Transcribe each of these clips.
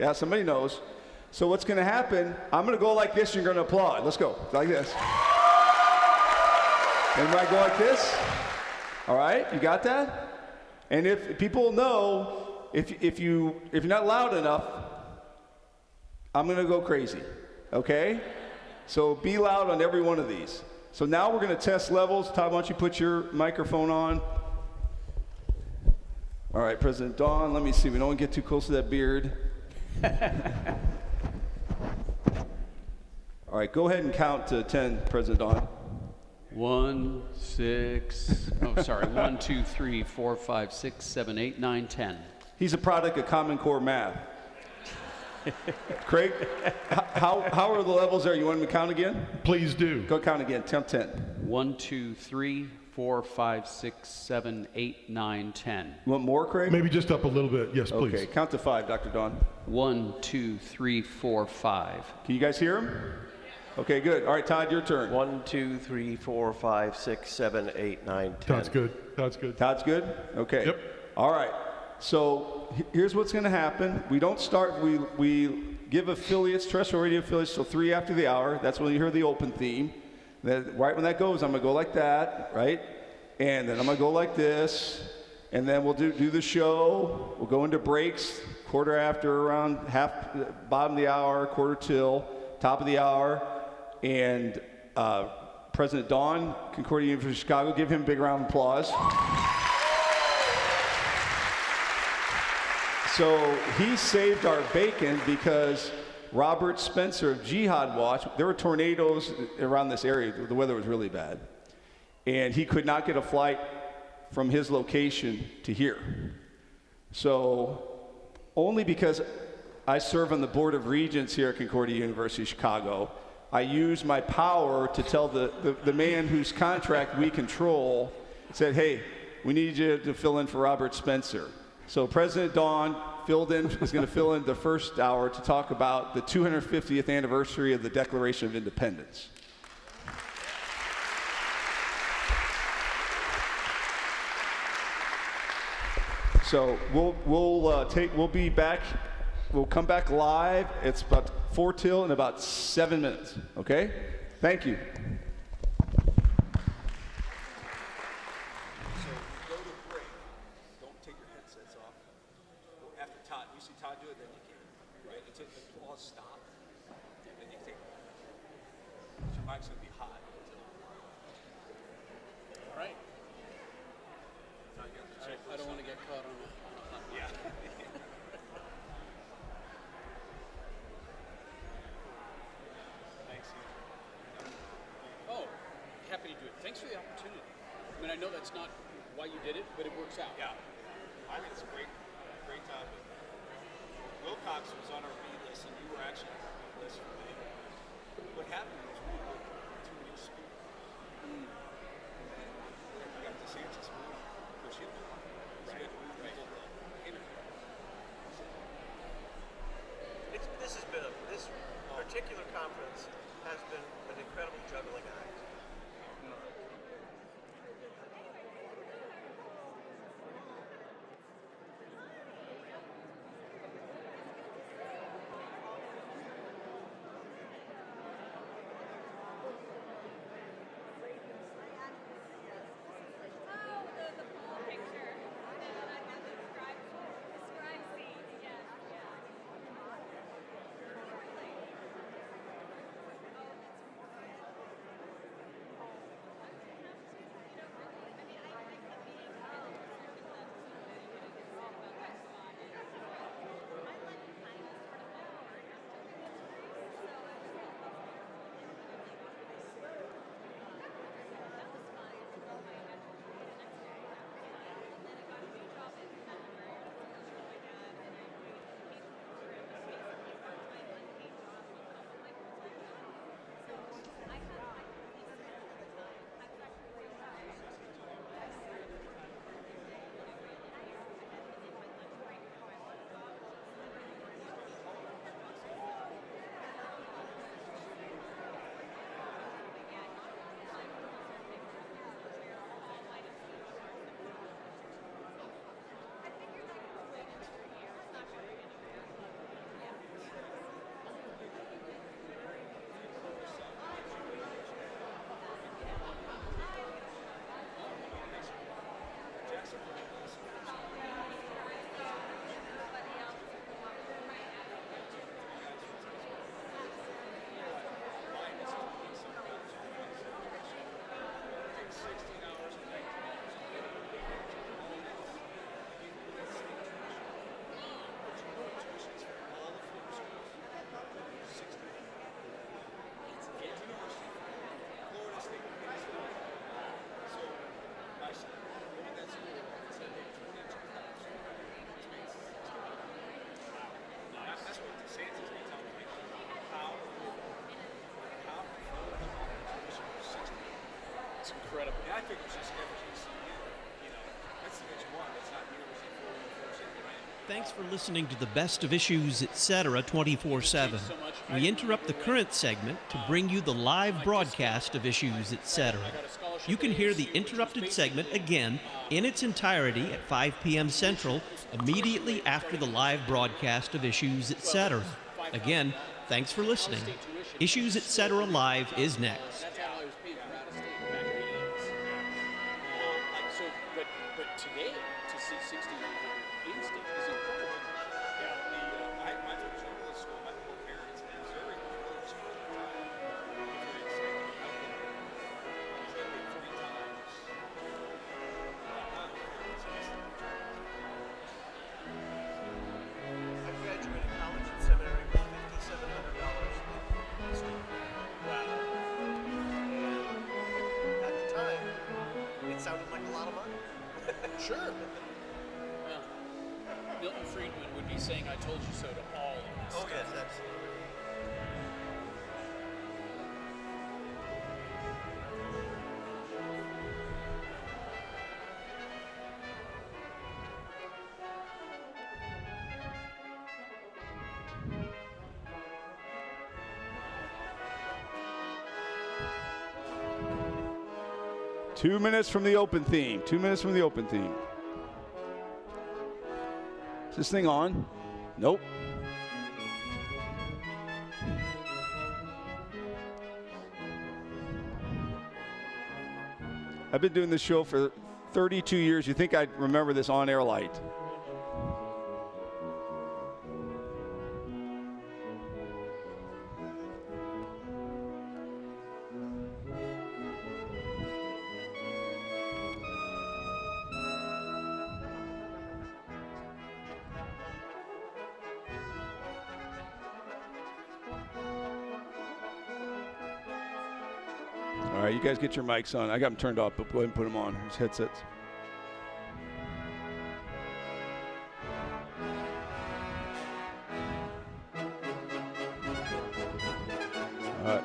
Yeah, somebody knows. So what's going to happen, I'm going to go like this, and you're going to applaud. Let's go, like this. Everybody go like this? All right, you got that? And if people know, if you're not loud enough, I'm going to go crazy, okay? So be loud on every one of these. So now we're going to test levels. Todd, why don't you put your microphone on? All right, President Don, let me see. We don't want to get too close to that beard. All right, go ahead and count to 10, President Don. 1, 2, 3, 4, 5, 6, 7, 8, 9, 10. He's a product of Common Core math. Craig, how are the levels there? You want me to count again? Please do. Go count again. Count 10. 1, 2, 3, 4, 5, 6, 7, 8, 9, 10. You want more, Craig? Maybe just up a little bit. Yes, please. Okay, count to 5, Dr. Don. 1, 2, 3, 4, 5. Can you guys hear him? Okay, good. All right, Todd, your turn. 1, 2, 3, 4, 5, 6, 7, 8, 9, 10. Todd's good. Todd's good. Todd's good? Okay. Yep. All right. So here's what's going to happen. We don't start, we give affiliates, terrestrial radio affiliates, till 3 after the hour. That's when you hear the open theme. Then right when that goes, I'm going to go like that, right? And then I'm going to go like this. And then we'll do the show. We'll go into breaks, quarter after, around bottom of the hour, quarter till, top of the hour. And President Don, Concordia University of Chicago, give him a big round of applause. So he saved our bacon because Robert Spencer of Jihad Watch, there were tornadoes around this area. The weather was really bad. And he could not get a flight from his location to here. So only because I serve on the Board of Regents here at Concordia University of Chicago, I use my power to tell the man whose contract we control, said, hey, we need you to fill in for Robert Spencer. So President Don is going to fill in the first hour to talk about the 250th anniversary of the Declaration of Independence. So we'll be back. We'll come back live. It's about 4 till in about 7 minutes. Okay? Thank you. So go to break. Don't take your headsets off. After Todd, you see Todd do it, then you can. Right? Until the applause stop. Then you take it. Your mic's gonna be hot. All right. I don't want to get caught on that. Yeah. Oh, happy to do it. Thanks for the opportunity. I mean, I know that's not why you did it, but it works out. Yeah, I think it's a great time. Wilcox was on our read list, and you were actually on the list for me. What happened was we were too many speakers. We got DeSantis push him. So we had to move people to interview. This particular conference has been an incredible juggling act. I think it's just FGCU. You know, that's the next one. That's not nearly as important as the Thanks for listening to the Best of Issues, Etc. 24/7. We interrupt the current segment to bring you the live broadcast of Issues, Etc. You can hear the interrupted segment again in its entirety at 5 p.m. Central immediately after the live broadcast of Issues, Etc. Again, thanks for listening. Issues, Etc. Live is next. That's how I was paid for out of state back in the 80s. So, but today, to see 60 in-state is incredible. Yeah, I went to journalist school. My poor parents in Missouri was really smart at the time. Very exciting. I was there 3 times. I graduated college and seminary with $5,700 in student loan. Wow. And at the time, it sounded like a lot of money. Sure. Well, Milton Friedman would be saying, "I told you so" to all of us. Oh, yes, absolutely. Two minutes from the open theme. 2 minutes from the open theme. Is this thing on? Nope. I've been doing this show for 32 years. You think I'd remember this on-air light? All right, you guys get your mics on. I got them turned off, but go ahead and put them on. There's headsets. All right.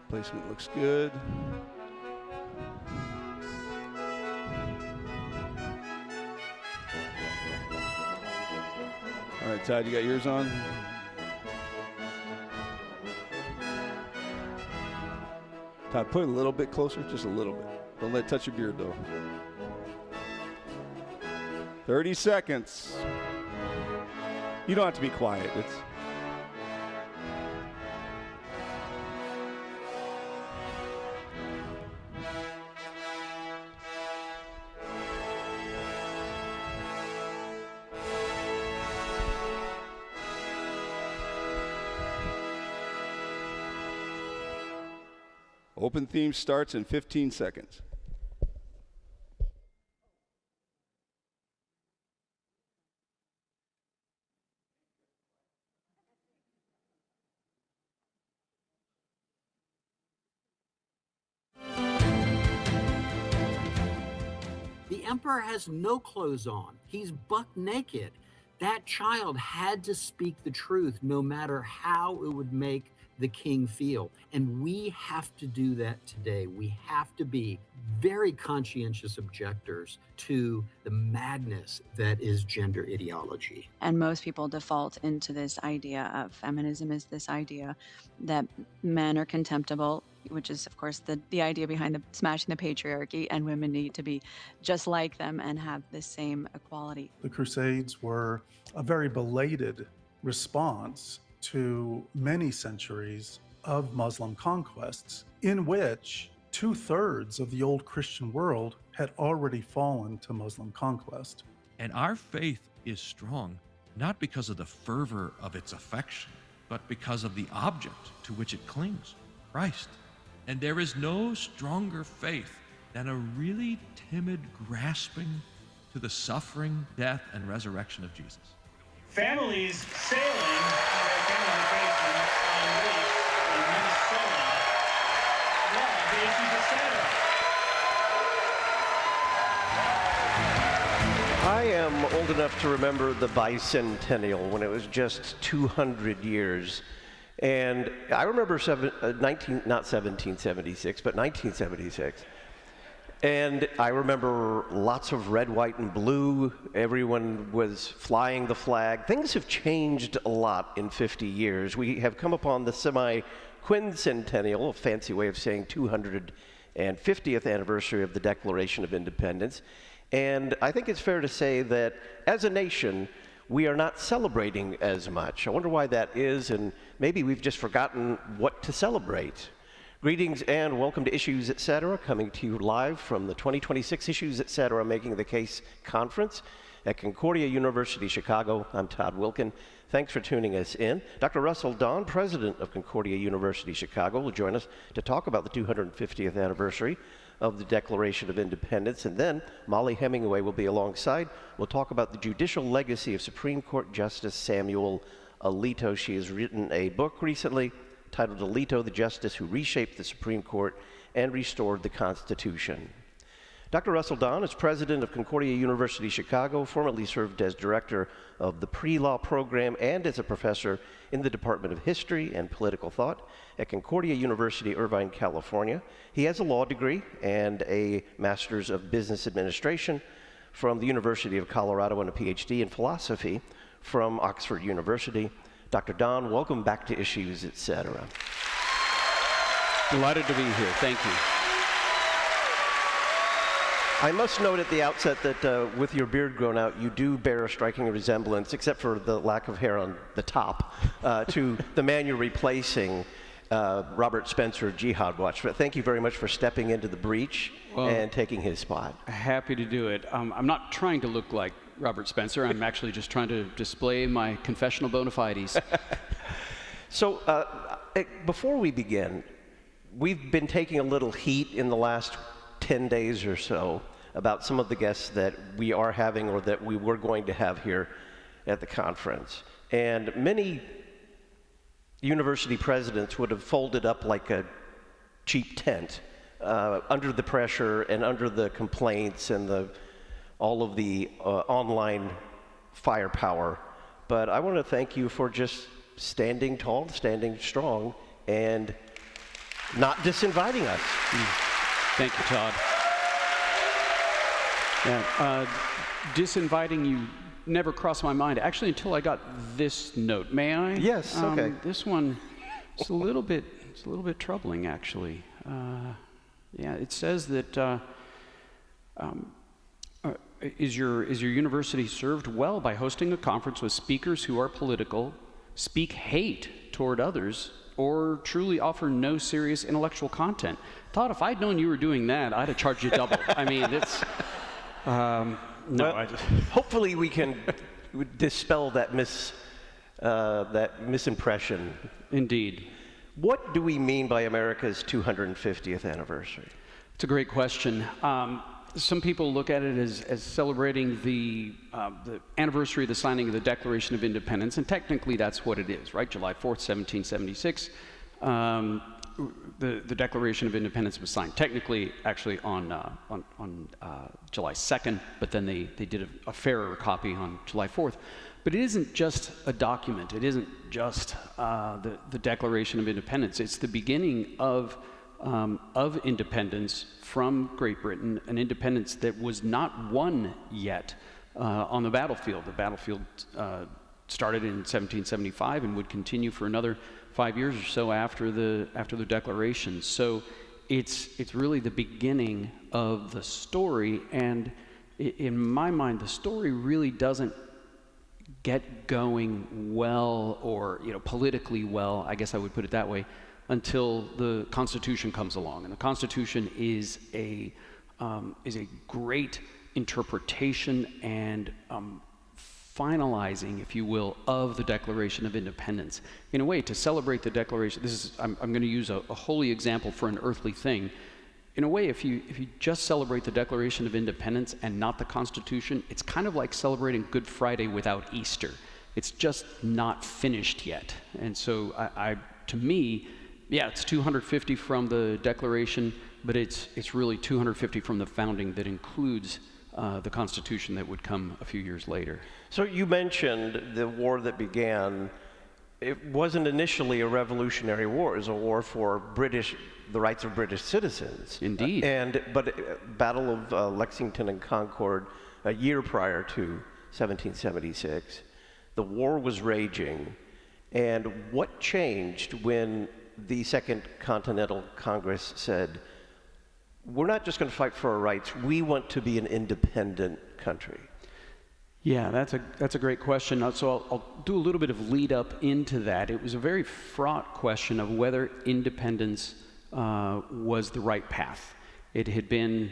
Placement looks good. All right, Todd, you got yours on? Todd, put it a little bit closer, just a little bit. Don't let it touch your beard, though. 30 seconds. You don't have to be quiet. It's... Open theme starts in 15 seconds. The emperor has no clothes on. He's buck naked. That child had to speak the truth no matter how it would make the king feel. And we have to do that today. We have to be very conscientious objectors to the madness that is gender ideology. And most people default into this idea of feminism is this idea that men are contemptible, which is, of course, the idea behind the smashing the patriarchy, and women need to be just like them and have the same equality. The Crusades were a very belated response to many centuries of Muslim conquests, in which 2/3 of the old Christian world had already fallen to Muslim conquest. And our faith is strong, not because of the fervor of its affection, but because of the object to which it clings, Christ. And there is no stronger faith than a really timid grasping to the suffering, death, and resurrection of Jesus. Families sailing on their family vacation on Greece in Minnesota love the Issues, Etc. I am old enough to remember the bicentennial when it was just 200 years And I remember 1976, but 1976. And I remember lots of red, white, and blue. Everyone was flying the flag. Things have changed a lot in 50 years. We have come upon the semi-quincentennial, a fancy way of saying 250th anniversary of the Declaration of Independence. And I think it's fair to say that as a nation, we are not celebrating as much. I wonder why that is, and maybe we've just forgotten what to celebrate. Greetings and welcome to Issues Etc., coming to you live from the 2026 Issues Etc. Making the Case Conference at Concordia University, Chicago. I'm Todd Wilkin. Thanks for tuning us in. Dr. Russell Don, president of Concordia University, Chicago, will join us to talk about the 250th anniversary of the Declaration of Independence. And then Molly Hemingway will be alongside. We'll talk about the judicial legacy of Supreme Court Justice Samuel Alito. She has written a book recently titled Alito, the Justice Who Reshaped the Supreme Court and Restored the Constitution. Dr. Russell Don is president of Concordia University, Chicago, formerly served as director of the pre-law program and as a professor in the Department of History and Political Thought at Concordia University, Irvine, California. He has a law degree and a Master's of Business Administration from the University of Colorado and a PhD in philosophy from Oxford University. Dr. Don, welcome back to Issues Etc. Delighted to be here. Thank you. I must note at the outset that with your beard grown out, you do bear a striking resemblance, except for the lack of hair on the top, to the man you're replacing, Robert Spencer of Jihad Watch. But thank you very much for stepping into the breach and taking his spot. Happy to do it. I'm not trying to look like Robert Spencer. I'm actually just trying to display my confessional bona fides. So before we begin, we've been taking a little heat in the last 10 days or so about some of the guests that we are having or that we were going to have here at the conference. And many university presidents would have folded up like a cheap tent under the pressure and under the complaints and all of the online firepower. But I want to thank you for just standing tall, standing strong, and not disinviting us. Thank you, Todd. Yeah, disinviting you never crossed my mind, actually, until I got this note. May I? Yes, okay. This one, it's a little bit troubling, actually. Yeah, it says that is your university served well by hosting a conference with speakers who are political, speak hate toward others, or truly offer no serious intellectual content? Todd, if I'd known you were doing that, I'd have charged you double. I mean, it's no. Well, hopefully we can dispel that misimpression. Indeed. What do we mean by America's 250th anniversary? It's a great question. Some people look at it as celebrating the anniversary of the signing of the Declaration of Independence, and technically that's what it is, right? July 4th, 1776. The Declaration of Independence was signed technically, actually, on July 2nd, but then they did a fairer copy on July 4th. But it isn't just a document. It isn't just the Declaration of Independence. It's the beginning of independence from Great Britain, an independence that was not won yet on the battlefield. The battlefield started in 1775 and would continue for another 5 years or so after the Declaration. So it's really the beginning of the story, and in my mind, the story really doesn't get going well, or politically well, I guess I would put it that way, until the Constitution comes along. And the Constitution is a great interpretation and finalizing, if you will, of the Declaration of Independence. In a way, to celebrate the Declaration, I'm going to use a holy example for an earthly thing. In a way, if you just celebrate the Declaration of Independence and not the Constitution, it's kind of like celebrating Good Friday without Easter. It's just not finished yet. And so to me, yeah, it's 250 from the Declaration, but it's really 250 from the founding that includes the Constitution that would come a few years later. So you mentioned the war that began it wasn't initially a revolutionary war. It was a war for the rights of British citizens. Indeed. But Battle of Lexington and Concord, a year prior to 1776, the war was raging. And what changed when the Second Continental Congress said, we're not just going to fight for our rights, we want to be an independent country? Yeah, that's a great question. So I'll do a little bit of lead up into that. It was a very fraught question of whether independence was the right path. It had been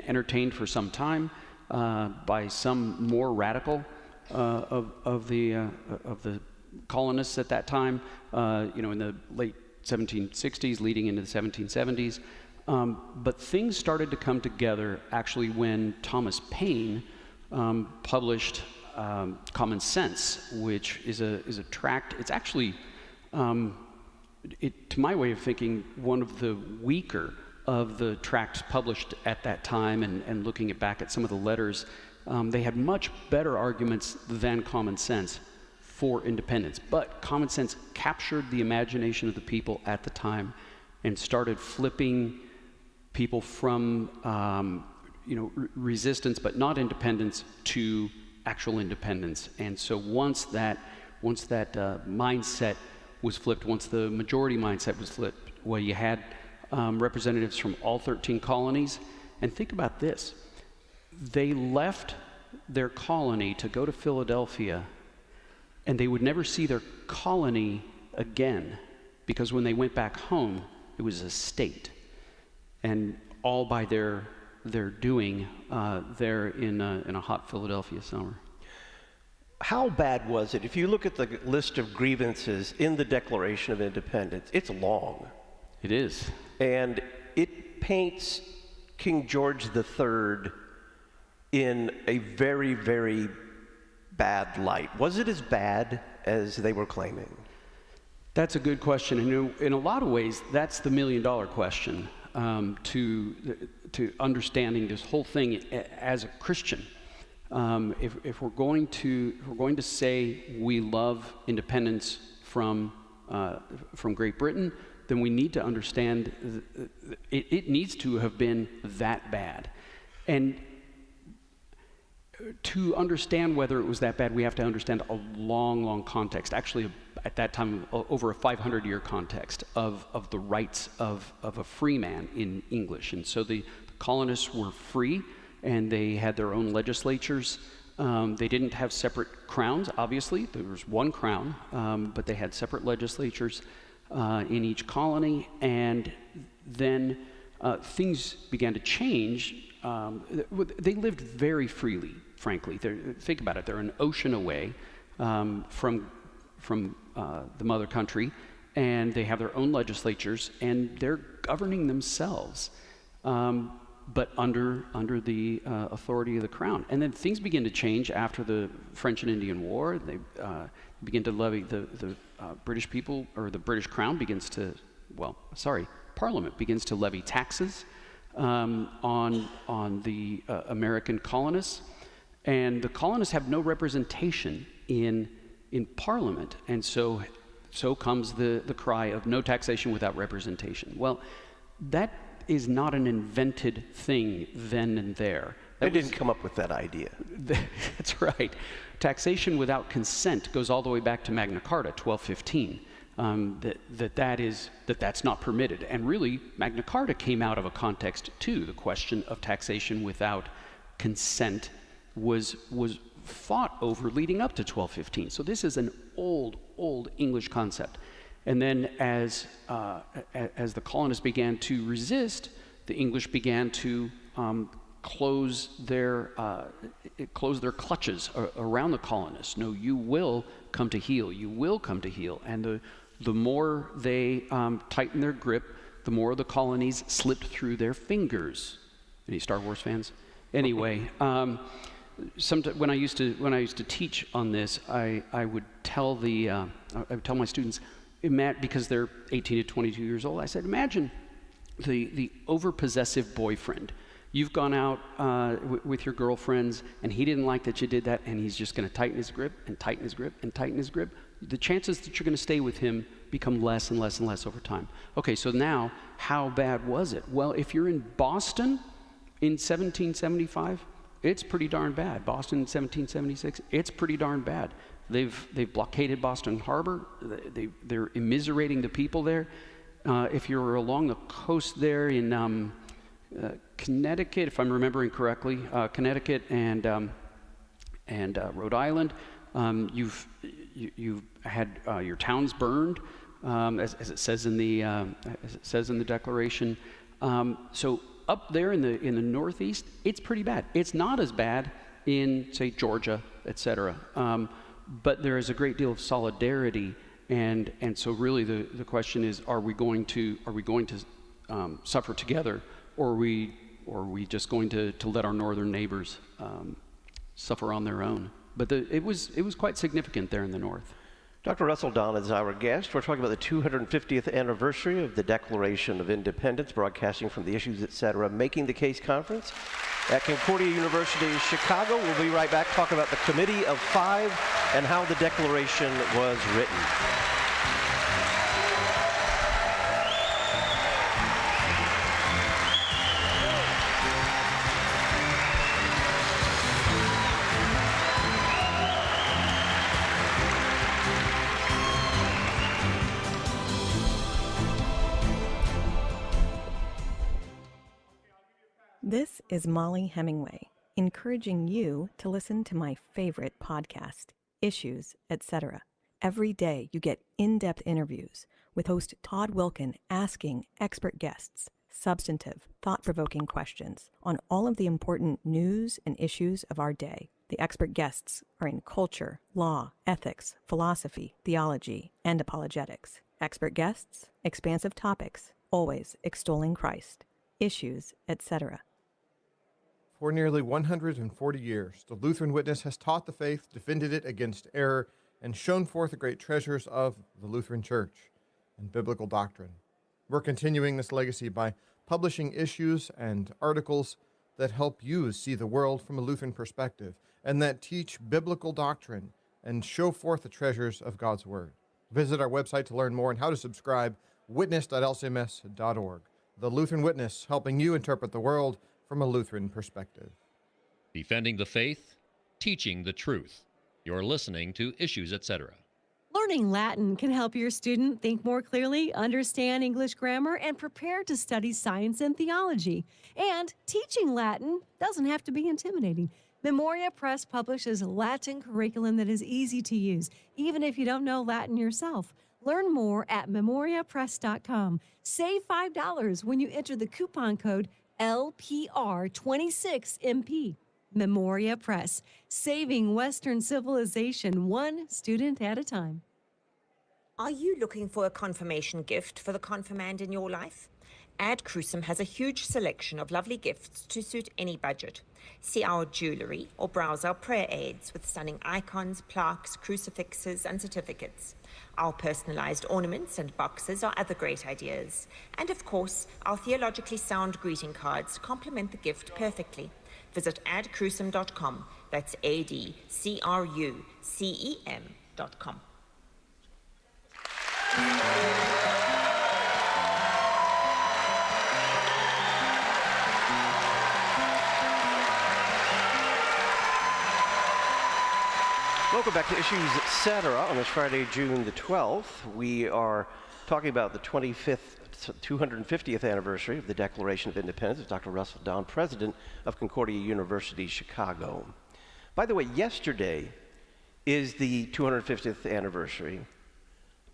entertained for some time by some more radical of the colonists at that time. In the late 1760s, leading into the 1770s. But things started to come together actually when Thomas Paine published Common Sense, which is a tract. It's actually, to my way of thinking, one of the weaker of the tracts published at that time. And looking back at some of the letters, they had much better arguments than Common Sense for independence. But Common Sense captured the imagination of the people at the time and started flipping people from resistance but not independence to actual independence. And so once that mindset was flipped, once the majority mindset was flipped, well, you had representatives from all 13 colonies. And think about this. They left their colony to go to Philadelphia, and they would never see their colony again, because when they went back home, it was a state. And all by their doing there in a hot Philadelphia summer. How bad was it? If you look at the list of grievances in the Declaration of Independence, it's long. It is. And it paints King George III in a very, very bad light. Was it as bad as they were claiming? That's a good question. And in a lot of ways, that's the million-dollar question to understanding this whole thing as a Christian. If we're going to say we love independence from Great Britain, then we need to understand it needs to have been that bad. And to understand whether it was that bad, we have to understand a long, long context. Actually, at that time, over a 500-year context of the rights of a free man in English. And so the colonists were free, and they had their own legislatures. They didn't have separate crowns, obviously. There was one crown, but they had separate legislatures in each colony. And then things began to change. They lived very freely, frankly. Think about it. They're an ocean away from the mother country, and they have their own legislatures, and they're governing themselves. But under the authority of the crown. And then things begin to change after the French and Indian War. They begin to levy, the British people, or the British crown begins to, Parliament begins to levy taxes on the American colonists. And the colonists have no representation in Parliament. And so comes the cry of no taxation without representation. Well, that is not an invented thing then and there. They didn't come up with that idea. That's right. Taxation without consent goes all the way back to Magna Carta, 1215. That's not permitted. And really, Magna Carta came out of a context too. The question of taxation without consent was fought over leading up to 1215. So this is an old English concept. And then as the colonists began to resist, the English began to close their clutches around the colonists. No, you will come to heel. You will come to heel. And the more they tightened their grip, the more the colonies slipped through their fingers. Any Star Wars fans? Anyway, when I used to teach on this, I would tell my students, because they're 18 to 22 years old, I said, imagine the overpossessive boyfriend. You've gone out with your girlfriends, and he didn't like that you did that, and he's just going to tighten his grip and tighten his grip and tighten his grip. the chances that you're going to stay with him become less and less and less over time. Okay, so now, how bad was it? Well, if you're in Boston in 1775, it's pretty darn bad. Boston in 1776, it's pretty darn bad. They've blockaded Boston Harbor. They're immiserating the people there. If you're along the coast there in Connecticut, if I'm remembering correctly, Connecticut and Rhode Island, you've had your towns burned, as it says in the Declaration. So up there in the Northeast, it's pretty bad. It's not as bad in, say, Georgia, etc. But there is a great deal of solidarity, and so really the question is: are we going to suffer together, or are we just going to let our northern neighbors suffer on their own? But it was quite significant there in the north. Dr. Russell Don is our guest. We're talking about the 250th anniversary of the Declaration of Independence, broadcasting from the Issues Etc. Making the Case Conference at Concordia University, Chicago. We'll be right back talking about the Committee of Five and how the Declaration was written. This is Molly Hemingway, encouraging you to listen to my favorite podcast, Issues, Etc. Every day you get in-depth interviews with host Todd Wilkin asking expert guests substantive, thought-provoking questions on all of the important news and issues of our day. The expert guests are in culture, law, ethics, philosophy, theology, and apologetics. Expert guests, expansive topics, always extolling Christ. Issues, Etc. For nearly 140 years, the Lutheran Witness has taught the faith, defended it against error, and shown forth the great treasures of the Lutheran Church and biblical doctrine. We're continuing this legacy by publishing issues and articles that help you see the world from a Lutheran perspective and that teach biblical doctrine and show forth the treasures of God's Word. Visit our website to learn more on how to subscribe, witness.lcms.org. The Lutheran Witness, helping you interpret the world from a Lutheran perspective. Defending the faith, teaching the truth. You're listening to Issues, Etc. Learning Latin can help your student think more clearly, understand English grammar, and prepare to study science and theology. And teaching Latin doesn't have to be intimidating. Memoria Press publishes a Latin curriculum that is easy to use, even if you don't know Latin yourself. Learn more at memoriapress.com. Save $5 when you enter the coupon code LPR26MP. Memoria Press, saving Western civilization one student at a time. Are you looking for a confirmation gift for the confirmand in your life? Ad Crucium has a huge selection of lovely gifts to suit any budget. See our jewelry or browse our prayer aids with stunning icons, plaques, crucifixes, and certificates. Our personalized ornaments and boxes are other great ideas. And of course, our theologically sound greeting cards complement the gift perfectly. Visit adcrucium.com. That's ADCRUCEM.com. Welcome back to Issues Etc. on this Friday, June the 12th. We are talking about the 250th anniversary of the Declaration of Independence with Dr. Russell Don, president of Concordia University, Chicago. By the way, yesterday is the 250th anniversary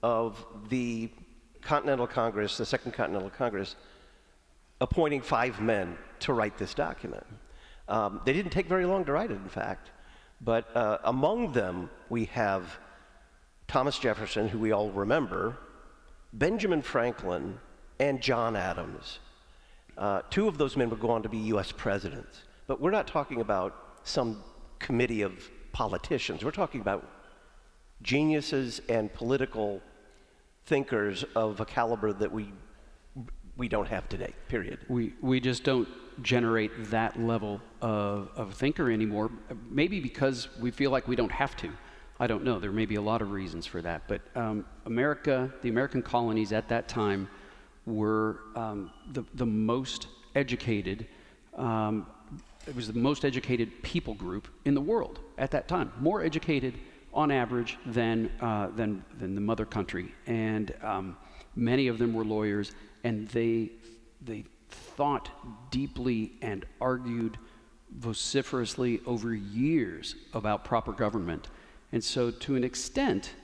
of the Continental Congress, the Second Continental Congress, appointing 5 men to write this document. They didn't take very long to write it, in fact. But among them, we have Thomas Jefferson, who we all remember, Benjamin Franklin, and John Adams. 2 of those men would go on to be U.S. presidents. But we're not talking about some committee of politicians. We're talking about geniuses and political thinkers of a caliber that we don't have today, period. We just don't generate that level of thinker anymore, maybe because we feel like we don't have to. I don't know. There may be a lot of reasons for that. But the American colonies at that time were the most educated. It was the most educated people group in the world at that time. More educated on average than the mother country. And many of them were lawyers, and they thought deeply and argued vociferously over years about proper government. And so to an extent,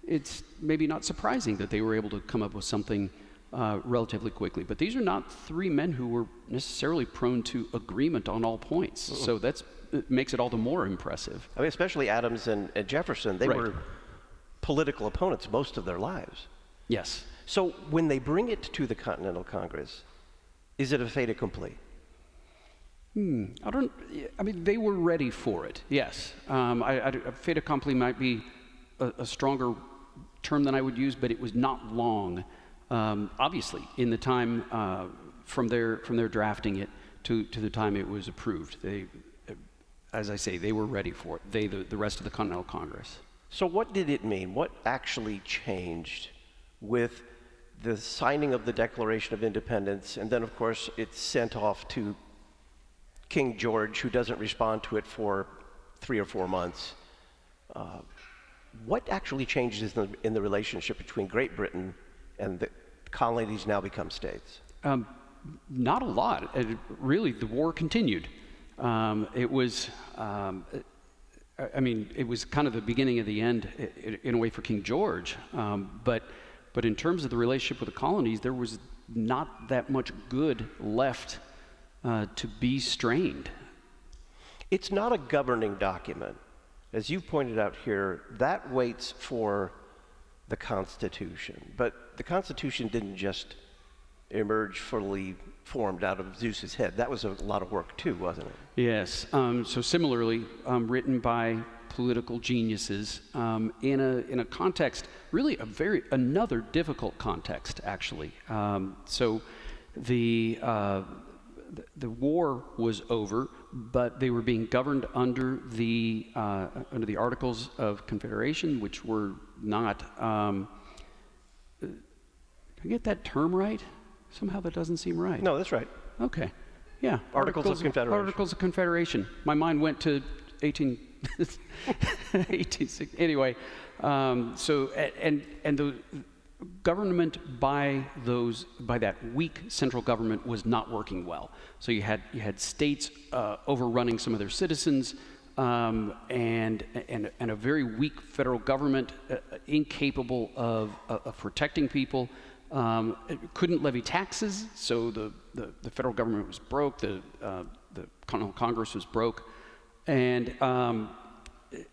it's maybe not surprising that they were able to come up with something relatively quickly. But these are not three men who were necessarily prone to agreement on all points. So it makes it all the more impressive. I mean, especially Adams and Jefferson, they Right. were political opponents most of their lives. Yes. So when they bring it to the Continental Congress, is it a fait accompli? I mean, they were ready for it, yes. Fait accompli might be a stronger term than I would use, but it was not long, obviously, in the time from their drafting it to the time it was approved. They, as I say, they were ready for it, the rest of the Continental Congress. So what did it mean? What actually changed with the signing of the Declaration of Independence, and then, of course, it's sent off to King George, who doesn't respond to it for 3 or 4 months. What actually changes in the relationship between Great Britain and the colonies now become states? Not a lot. Really, the war continued. It was, I mean, it was kind of the beginning of the end in a way for King George. But in terms of the relationship with the colonies, there was not that much good left to be strained. It's not a governing document. As you pointed out here, that waits for the Constitution. But the Constitution didn't just emerge fully formed out of Zeus's head. That was a lot of work too, wasn't it? Yes. So similarly, written by political geniuses in a context, really another difficult context, actually. So the war was over, but they were being governed under the Articles of Confederation, which were not. Can I get that term right? Somehow that doesn't seem right. No, that's right. Okay. Yeah. Articles of Confederation. Articles of Confederation. My mind went to 1860. Anyway, so the government by that weak central government was not working well. So you had states overrunning some of their citizens, and a very weak federal government, incapable of protecting people. Couldn't levy taxes, so the federal government was broke. The Continental Congress was broke, and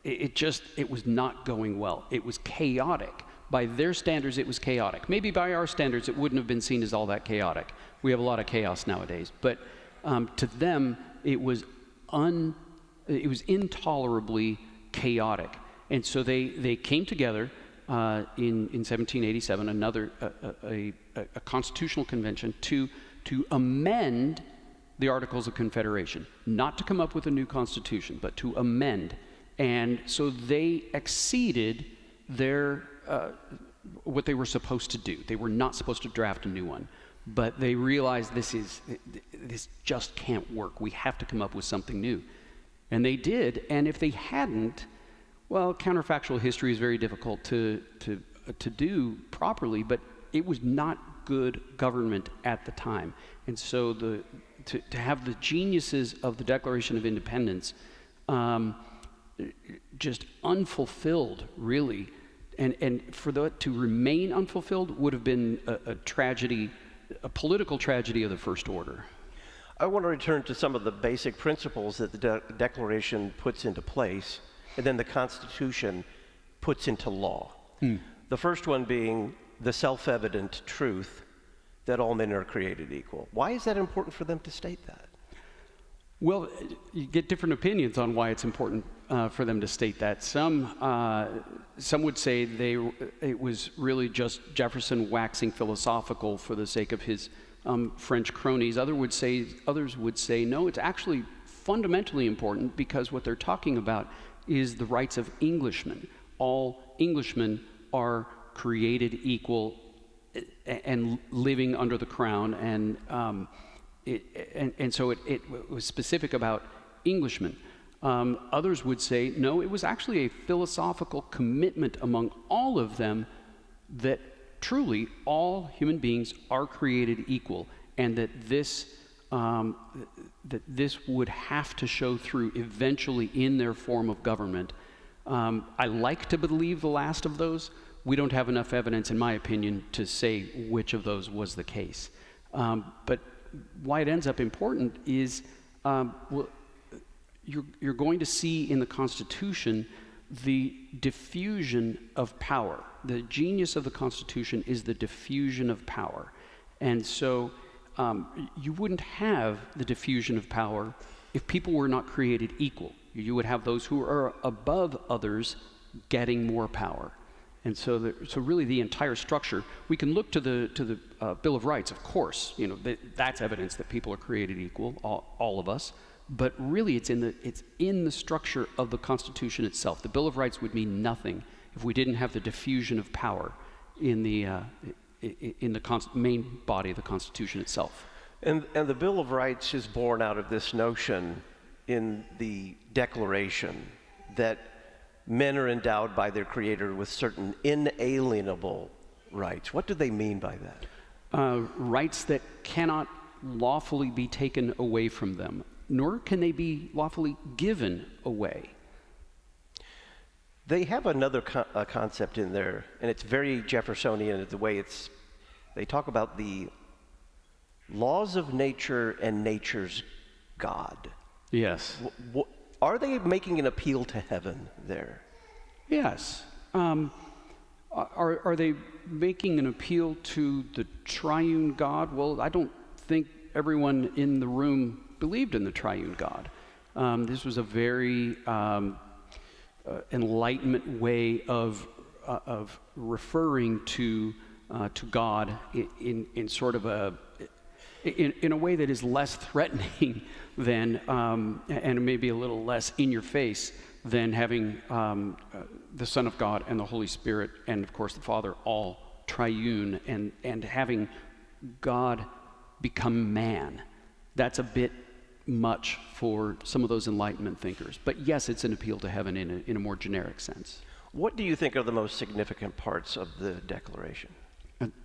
it was not going well. It was chaotic. By their standards, it was chaotic. Maybe by our standards, it wouldn't have been seen as all that chaotic. We have a lot of chaos nowadays, but to them, it was intolerably chaotic. And so they came together in 1787, a constitutional convention to amend the Articles of Confederation, not to come up with a new constitution, but to amend. And so they exceeded their what they were supposed to do. They were not supposed to draft a new one, but they realized this just can't work. We have to come up with something new. And they did, and if they hadn't, well, counterfactual history is very difficult to do properly, but it was not good government at the time. And so to have the geniuses of the Declaration of Independence just unfulfilled, really, and for that to remain unfulfilled would have been a tragedy, a political tragedy of the first order. I want to return to some of the basic principles that the Declaration puts into place, and then the Constitution puts into law. The first one being the self-evident truth that all men are created equal. Why is that important for them to state that? Well, you get different opinions on why it's important for them to state that. Some would say it was really just Jefferson waxing philosophical for the sake of his French cronies. Others would say no, it's actually fundamentally important because what they're talking about is the rights of Englishmen. all Englishmen are created equal and living under the crown, and so it was specific about Englishmen. Others would say, no, it was actually a philosophical commitment among all of them that truly all human beings are created equal, and that this would have to show through eventually in their form of government. I like to believe the last of those. We don't have enough evidence, in my opinion, to say which of those was the case. But why it ends up important is you're going to see in the Constitution the diffusion of power. The genius of the Constitution is the diffusion of power. And so you wouldn't have the diffusion of power if people were not created equal. You would have those who are above others getting more power. And so really the entire structure, we can look to the Bill of Rights, of course. You know, that's evidence that people are created equal, all of us. But really it's in the structure of the Constitution itself. The Bill of Rights would mean nothing if we didn't have the diffusion of power in the main body of the Constitution itself. And the Bill of Rights is born out of this notion in the Declaration that men are endowed by their Creator with certain inalienable rights. What do they mean by that? Rights that cannot lawfully be taken away from them, nor can they be lawfully given away. They have another concept in there, and it's very Jeffersonian the way they talk about the laws of nature and nature's God. Yes. Are they making an appeal to heaven there? Yes. Are they making an appeal to the triune God? Well, I don't think everyone in the room believed in the triune God. This was a very Enlightenment way of referring to God in sort of in a way that is less threatening than and maybe a little less in your face than having the Son of God and the Holy Spirit and of course the Father all triune, and having God become man. That's a bit much for some of those Enlightenment thinkers. But yes, it's an appeal to heaven in a more generic sense. What do you think are the most significant parts of the Declaration?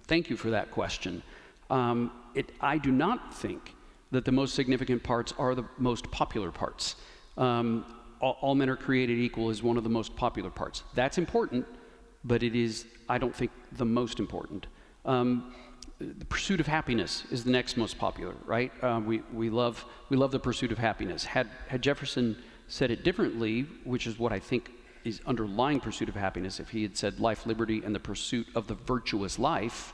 Thank you for that question. I do not think that the most significant parts are the most popular parts. All men are created equal is one of the most popular parts. That's important, but it is, I don't think, the most important. The pursuit of happiness is the next most popular, right? We love the pursuit of happiness. Had Jefferson said it differently, which is what I think is underlying pursuit of happiness, if he had said life, liberty, and the pursuit of the virtuous life,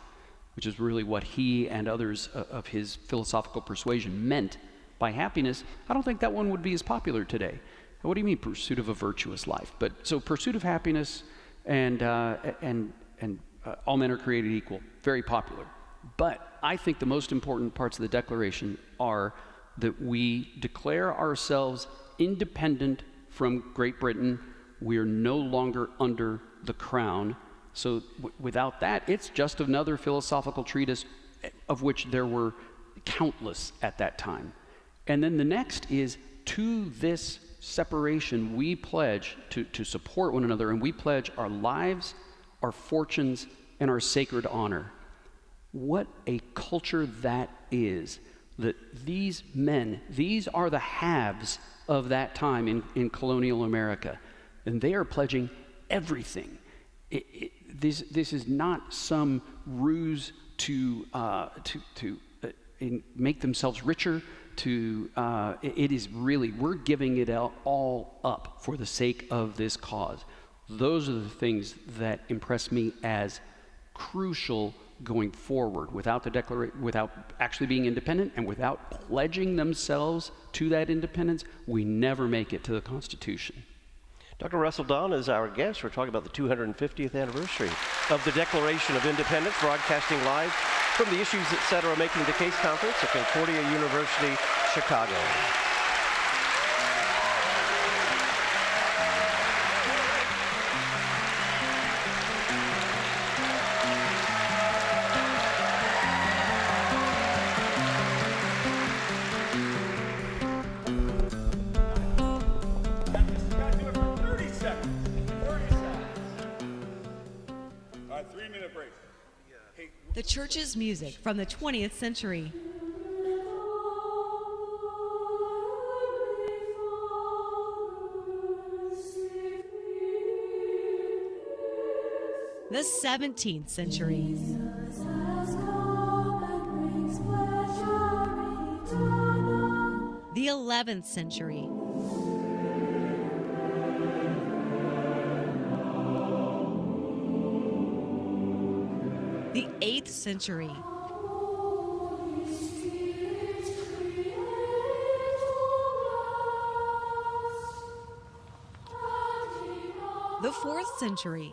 which is really what he and others of his philosophical persuasion meant by happiness, I don't think that one would be as popular today. What do you mean pursuit of a virtuous life? But so pursuit of happiness and all men are created equal, very popular. But I think the most important parts of the Declaration are that we declare ourselves independent from Great Britain. We are no longer under the crown. So without that, it's just another philosophical treatise, of which there were countless at that time. And then the next is, to this separation, we pledge to support one another, and we pledge our lives, our fortunes, and our sacred honor. What a culture that is, that these men, these are the haves of that time in colonial America, and they are pledging everything. This is not some ruse to make themselves richer. It is really, we're giving it all up for the sake of this cause. Those are the things that impress me as crucial going forward. Without the Declaration, without actually being independent and without pledging themselves to that independence, we never make it to the Constitution. Dr. Russell Don is our guest. We're talking about the 250th anniversary of the Declaration of Independence, broadcasting live from the Issues Etc. Making the Case conference at Concordia University, Chicago. The church's music from the 20th century. The 17th century. The 11th century. The 8th century. The 4th century.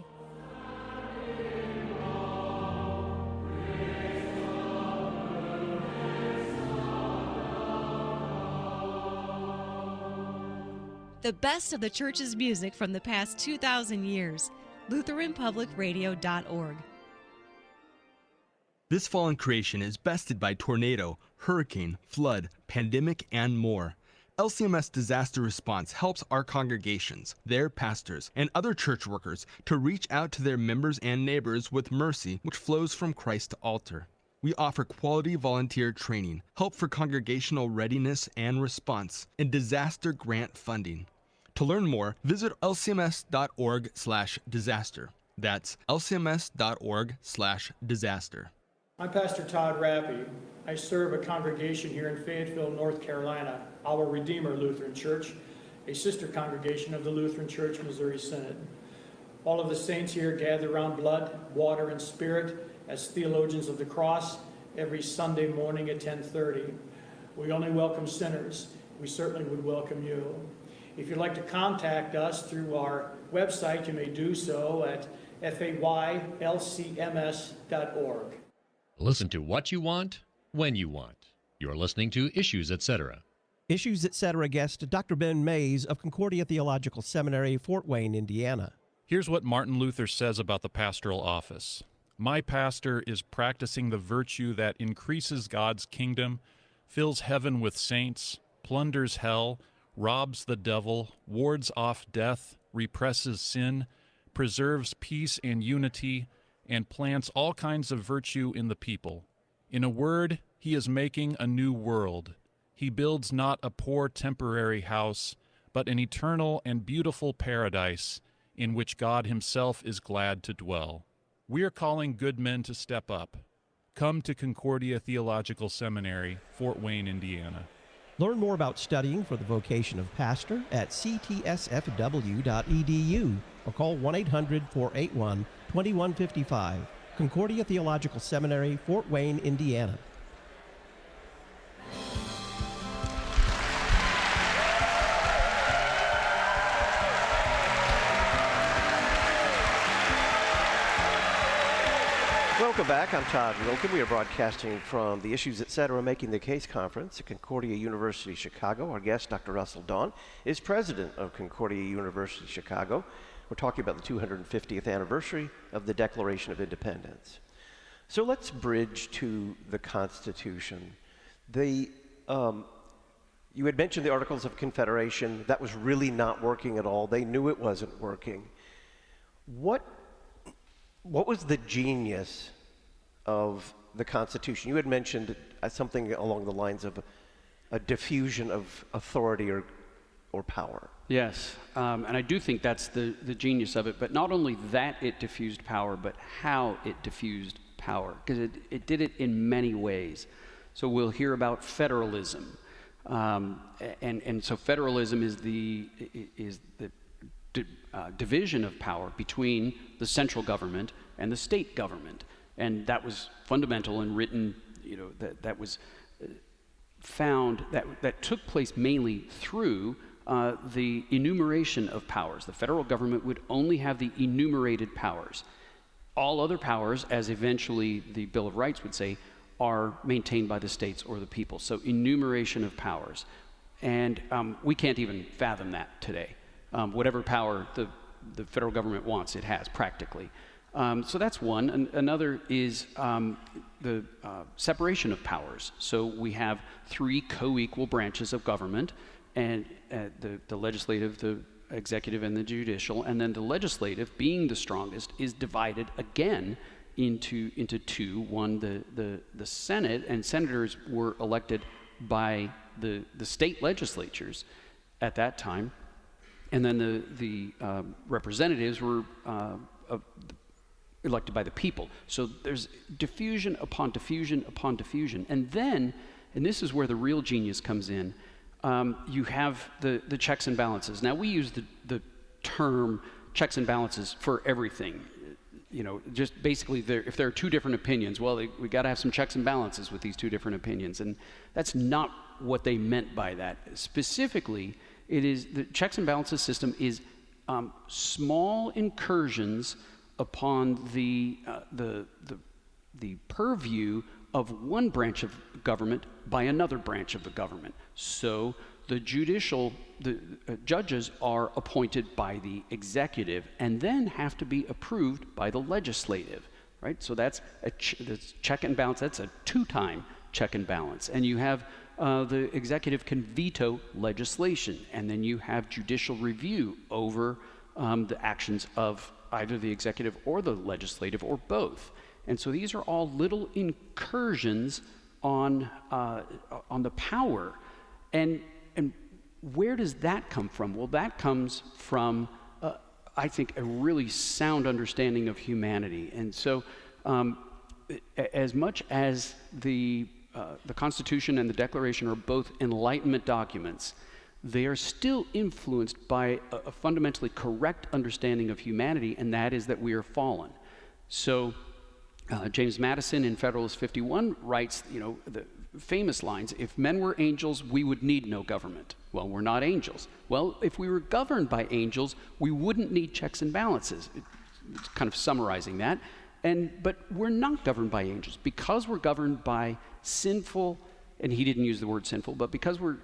The best of the church's music from the past 2,000 years. LutheranPublicRadio.org. This fallen creation is bested by tornado, hurricane, flood, pandemic, and more. LCMS Disaster Response helps our congregations, their pastors, and other church workers to reach out to their members and neighbors with mercy which flows from Christ to altar. We offer quality volunteer training, help for congregational readiness and response, and disaster grant funding. To learn more, visit lcms.org/disaster. That's lcms.org/disaster. I'm Pastor Todd Rappy. I serve a congregation here in Fayetteville, North Carolina, Our Redeemer Lutheran Church, a sister congregation of the Lutheran Church Missouri Synod. All of the saints here gather around blood, water, and spirit as theologians of the cross every Sunday morning at 10:30. We only welcome sinners. We certainly would welcome you. If you'd like to contact us through our website, you may do so at faylcms.org. Listen to what you want, when you want. You're listening to Issues, Etc. Issues, Etc. guest Dr. Ben Mays of Concordia Theological Seminary, Fort Wayne, Indiana. Here's what Martin Luther says about the pastoral office. My pastor is practicing the virtue that increases God's kingdom, fills heaven with saints, plunders hell, robs the devil, wards off death, represses sin, preserves peace and unity, and plants all kinds of virtue in the people. In a word, he is making a new world. He builds not a poor temporary house, but an eternal and beautiful paradise in which God himself is glad to dwell. We are calling good men to step up. Come to Concordia Theological Seminary, Fort Wayne, Indiana. Learn more about studying for the vocation of pastor at ctsfw.edu or call 1-800-481-2155. Concordia Theological Seminary, Fort Wayne, Indiana. Welcome back. I'm Todd Wilken. We are broadcasting from the Issues Etc. Making the Case Conference at Concordia University, Chicago. Our guest, Dr. Russell Dawn, is president of Concordia University, Chicago. We're talking about the 250th anniversary of the Declaration of Independence. So let's bridge to the Constitution. You had mentioned the Articles of Confederation. That was really not working at all. They knew it wasn't working. What was the genius of the Constitution? You had mentioned something along the lines of a diffusion of authority or power. Yes, and I do think that's the genius of it, but not only that it diffused power, but how it diffused power, because it did it in many ways. So we'll hear about federalism, and so federalism is the division of power between the central government and the state government, and that was fundamental and written. That was found that took place mainly through the enumeration of powers. The federal government would only have the enumerated powers. All other powers, as eventually the Bill of Rights would say, are maintained by the states or the people. So enumeration of powers. And we can't even fathom that today. Whatever power the federal government wants, it has practically. So that's one. Another is the separation of powers. So we have three co-equal branches of government, and the legislative, the executive, and the judicial, and then the legislative, being the strongest, is divided again into two. One, the Senate, and senators were elected by the state legislatures at that time, and then the representatives were elected by the people. So there's diffusion upon diffusion upon diffusion. And then, and this is where the real genius comes in, you have the checks and balances. Now, we use the term checks and balances for everything. You know, just basically, if there are two different opinions, well, we got to have some checks and balances with these two different opinions. And that's not what they meant by that. Specifically, it is the checks and balances system is small incursions upon the purview of one branch of government by another branch of the government. So the judges are appointed by the executive and then have to be approved by the legislative, right? So that's that's check and balance. That's a two-time check and balance. And you have the executive can veto legislation, and then you have judicial review over the actions of either the executive or the legislative or both. And so these are all little incursions on the power. And where does that come from? Well, that comes from, I think, a really sound understanding of humanity. And so as much as the Constitution and the Declaration are both Enlightenment documents, they are still influenced by a fundamentally correct understanding of humanity, and that is that we are fallen. So James Madison in Federalist 51 writes, you know, the famous lines, "If men were angels, we would need no government." Well, we're not angels. Well, if we were governed by angels, we wouldn't need checks and balances. It's kind of summarizing that. But we're not governed by angels. Because we're governed by sinful, and he didn't use the word sinful, but because we're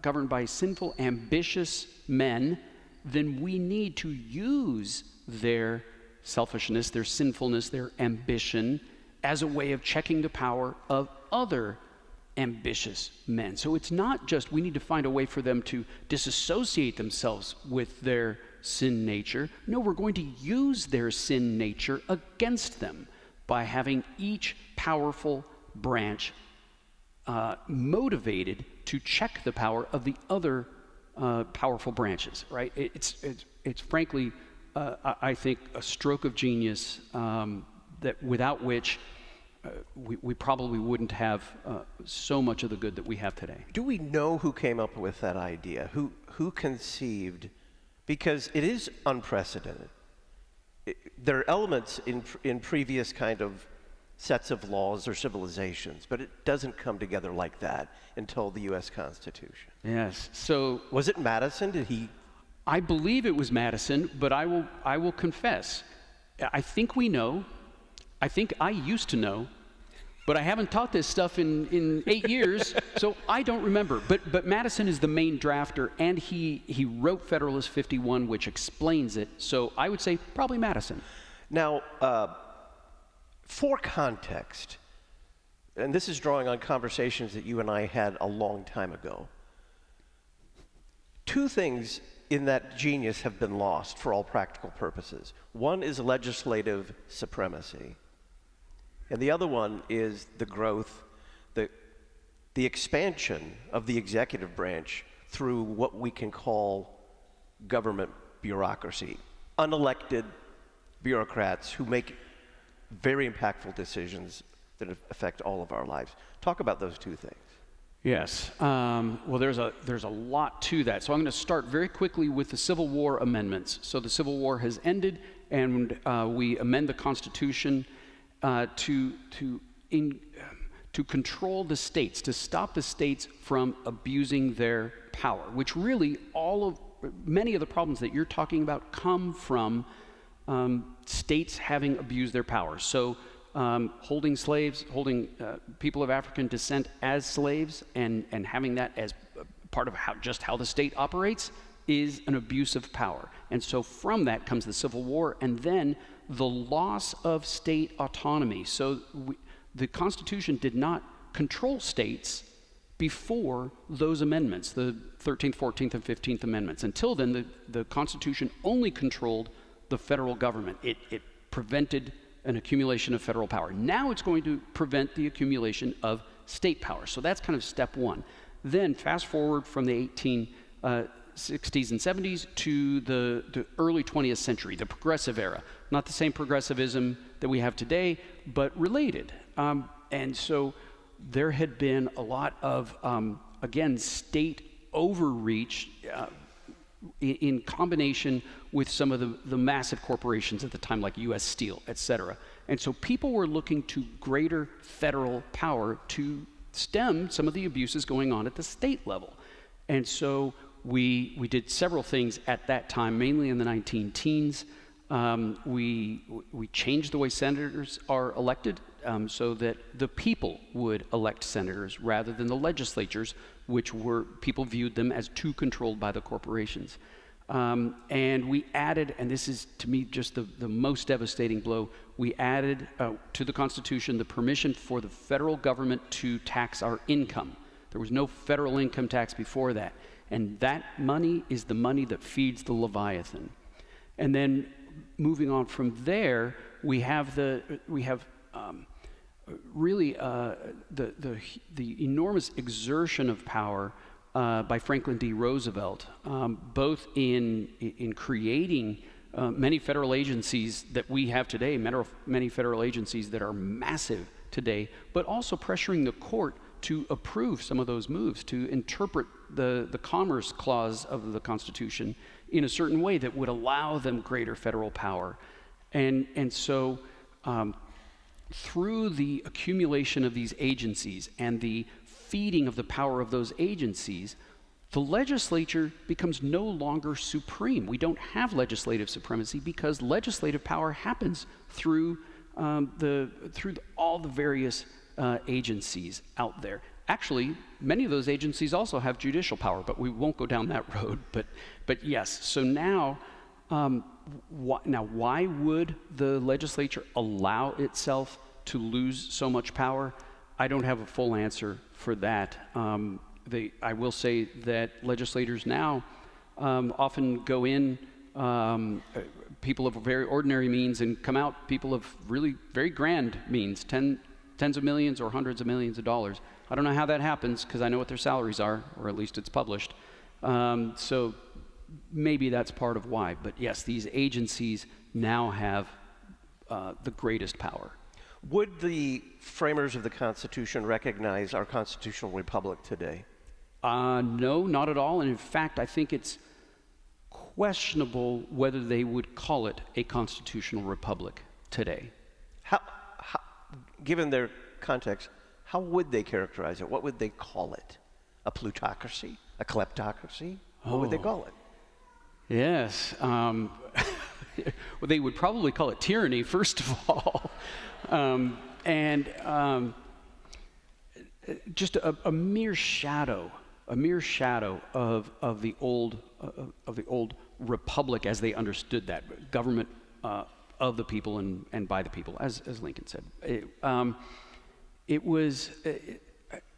governed by sinful, ambitious men, then we need to use their selfishness, their sinfulness, their ambition as a way of checking the power of other ambitious men. So it's not just we need to find a way for them to disassociate themselves with their sin nature. No, we're going to use their sin nature against them by having each powerful branch motivated to check the power of the other powerful branches, right? It's frankly, I think, a stroke of genius that without which we probably wouldn't have so much of the good that we have today. Do we know who came up with that idea? Who conceived? Because it is unprecedented. There are elements in previous kind of sets of laws or civilizations, but it doesn't come together like that until the U.S. Constitution. Yes. So was it Madison? Did he? I believe it was Madison, but I will confess, I think we know. I think I used to know, but I haven't taught this stuff in 8 years, so I don't remember. But Madison is the main drafter, and he wrote Federalist 51, which explains it. So I would say probably Madison. Now, for context, and this is drawing on conversations that you and I had a long time ago, two things in that genius have been lost for all practical purposes. One is legislative supremacy, and the other one is the growth, the expansion of the executive branch through what we can call government bureaucracy. Unelected bureaucrats who make very impactful decisions that affect all of our lives. Talk about those two things. Yes. Well, there's a lot to that. So I'm going to start very quickly with the Civil War amendments. So the Civil War has ended, and we amend the Constitution to control the states, to stop the states from abusing their power, which really many of the problems that you're talking about come from states having abused their power. So holding slaves, holding people of African descent as slaves, and having that as part of how the state operates is an abuse of power. And so from that comes the Civil War, and then the loss of state autonomy. So the Constitution did not control states before those amendments, the 13th, 14th, and 15th Amendments. Until then, the Constitution only controlled the federal government. It prevented an accumulation of federal power. Now it's going to prevent the accumulation of state power. So that's kind of step one. Then fast forward from the 1860s and 70s to the early 20th century, the progressive era. Not the same progressivism that we have today, but related. And so there had been a lot of, again, state overreach in combination with some of the massive corporations at the time, like U.S. Steel, et cetera. And so people were looking to greater federal power to stem some of the abuses going on at the state level. And so we did several things at that time, mainly in the 19-teens. We changed the way senators are elected so that the people would elect senators rather than the legislatures, which people viewed them as too controlled by the corporations. And we added, and this is to me just the most devastating blow, we added to the Constitution the permission for the federal government to tax our income. There was no federal income tax before that. And that money is the money that feeds the Leviathan. And then moving on from there, we have really the enormous exertion of power by Franklin D. Roosevelt, both in creating many federal agencies that we have today, many federal agencies that are massive today, but also pressuring the court to approve some of those moves, to interpret the Commerce Clause of the Constitution in a certain way that would allow them greater federal power. And so through the accumulation of these agencies and the feeding of the power of those agencies, the legislature becomes no longer supreme. We don't have legislative supremacy because legislative power happens through all the various agencies out there. Actually, many of those agencies also have judicial power, but we won't go down that road. But yes, so now, why would the legislature allow itself to lose so much power? I don't have a full answer for that. I will say that legislators now often go in people of very ordinary means and come out people of really very grand means, tens of millions or hundreds of millions of dollars. I don't know how that happens because I know what their salaries are, or at least it's published. So maybe that's part of why. But yes, these agencies now have the greatest power. Would the framers of the Constitution recognize our constitutional republic today? No, not at all. And in fact, I think it's questionable whether they would call it a constitutional republic today. How, given their context, how would they characterize it? What would they call it? A plutocracy? A kleptocracy? What would they call it? Yes. Well, they would probably call it tyranny, first of all. Just a mere shadow of the old republic as they understood that government of the people and by the people, as Lincoln said. It was,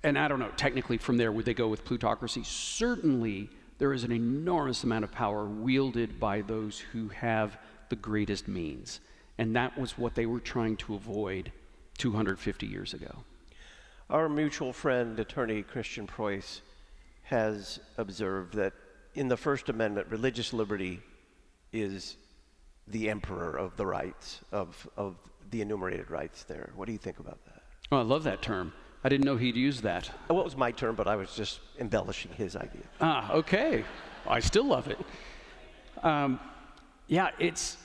and I don't know. Technically, from there, would they go with plutocracy? Certainly, there is an enormous amount of power wielded by those who have the greatest means. And that was what they were trying to avoid 250 years ago. Our mutual friend, attorney Christian Preuss, has observed that in the First Amendment, religious liberty is the emperor of the rights, of the enumerated rights there. What do you think about that? Oh, I love that term. I didn't know he'd use that. Well, it was my term, but I was just embellishing his idea. Ah, okay. I still love it. Yeah, it's...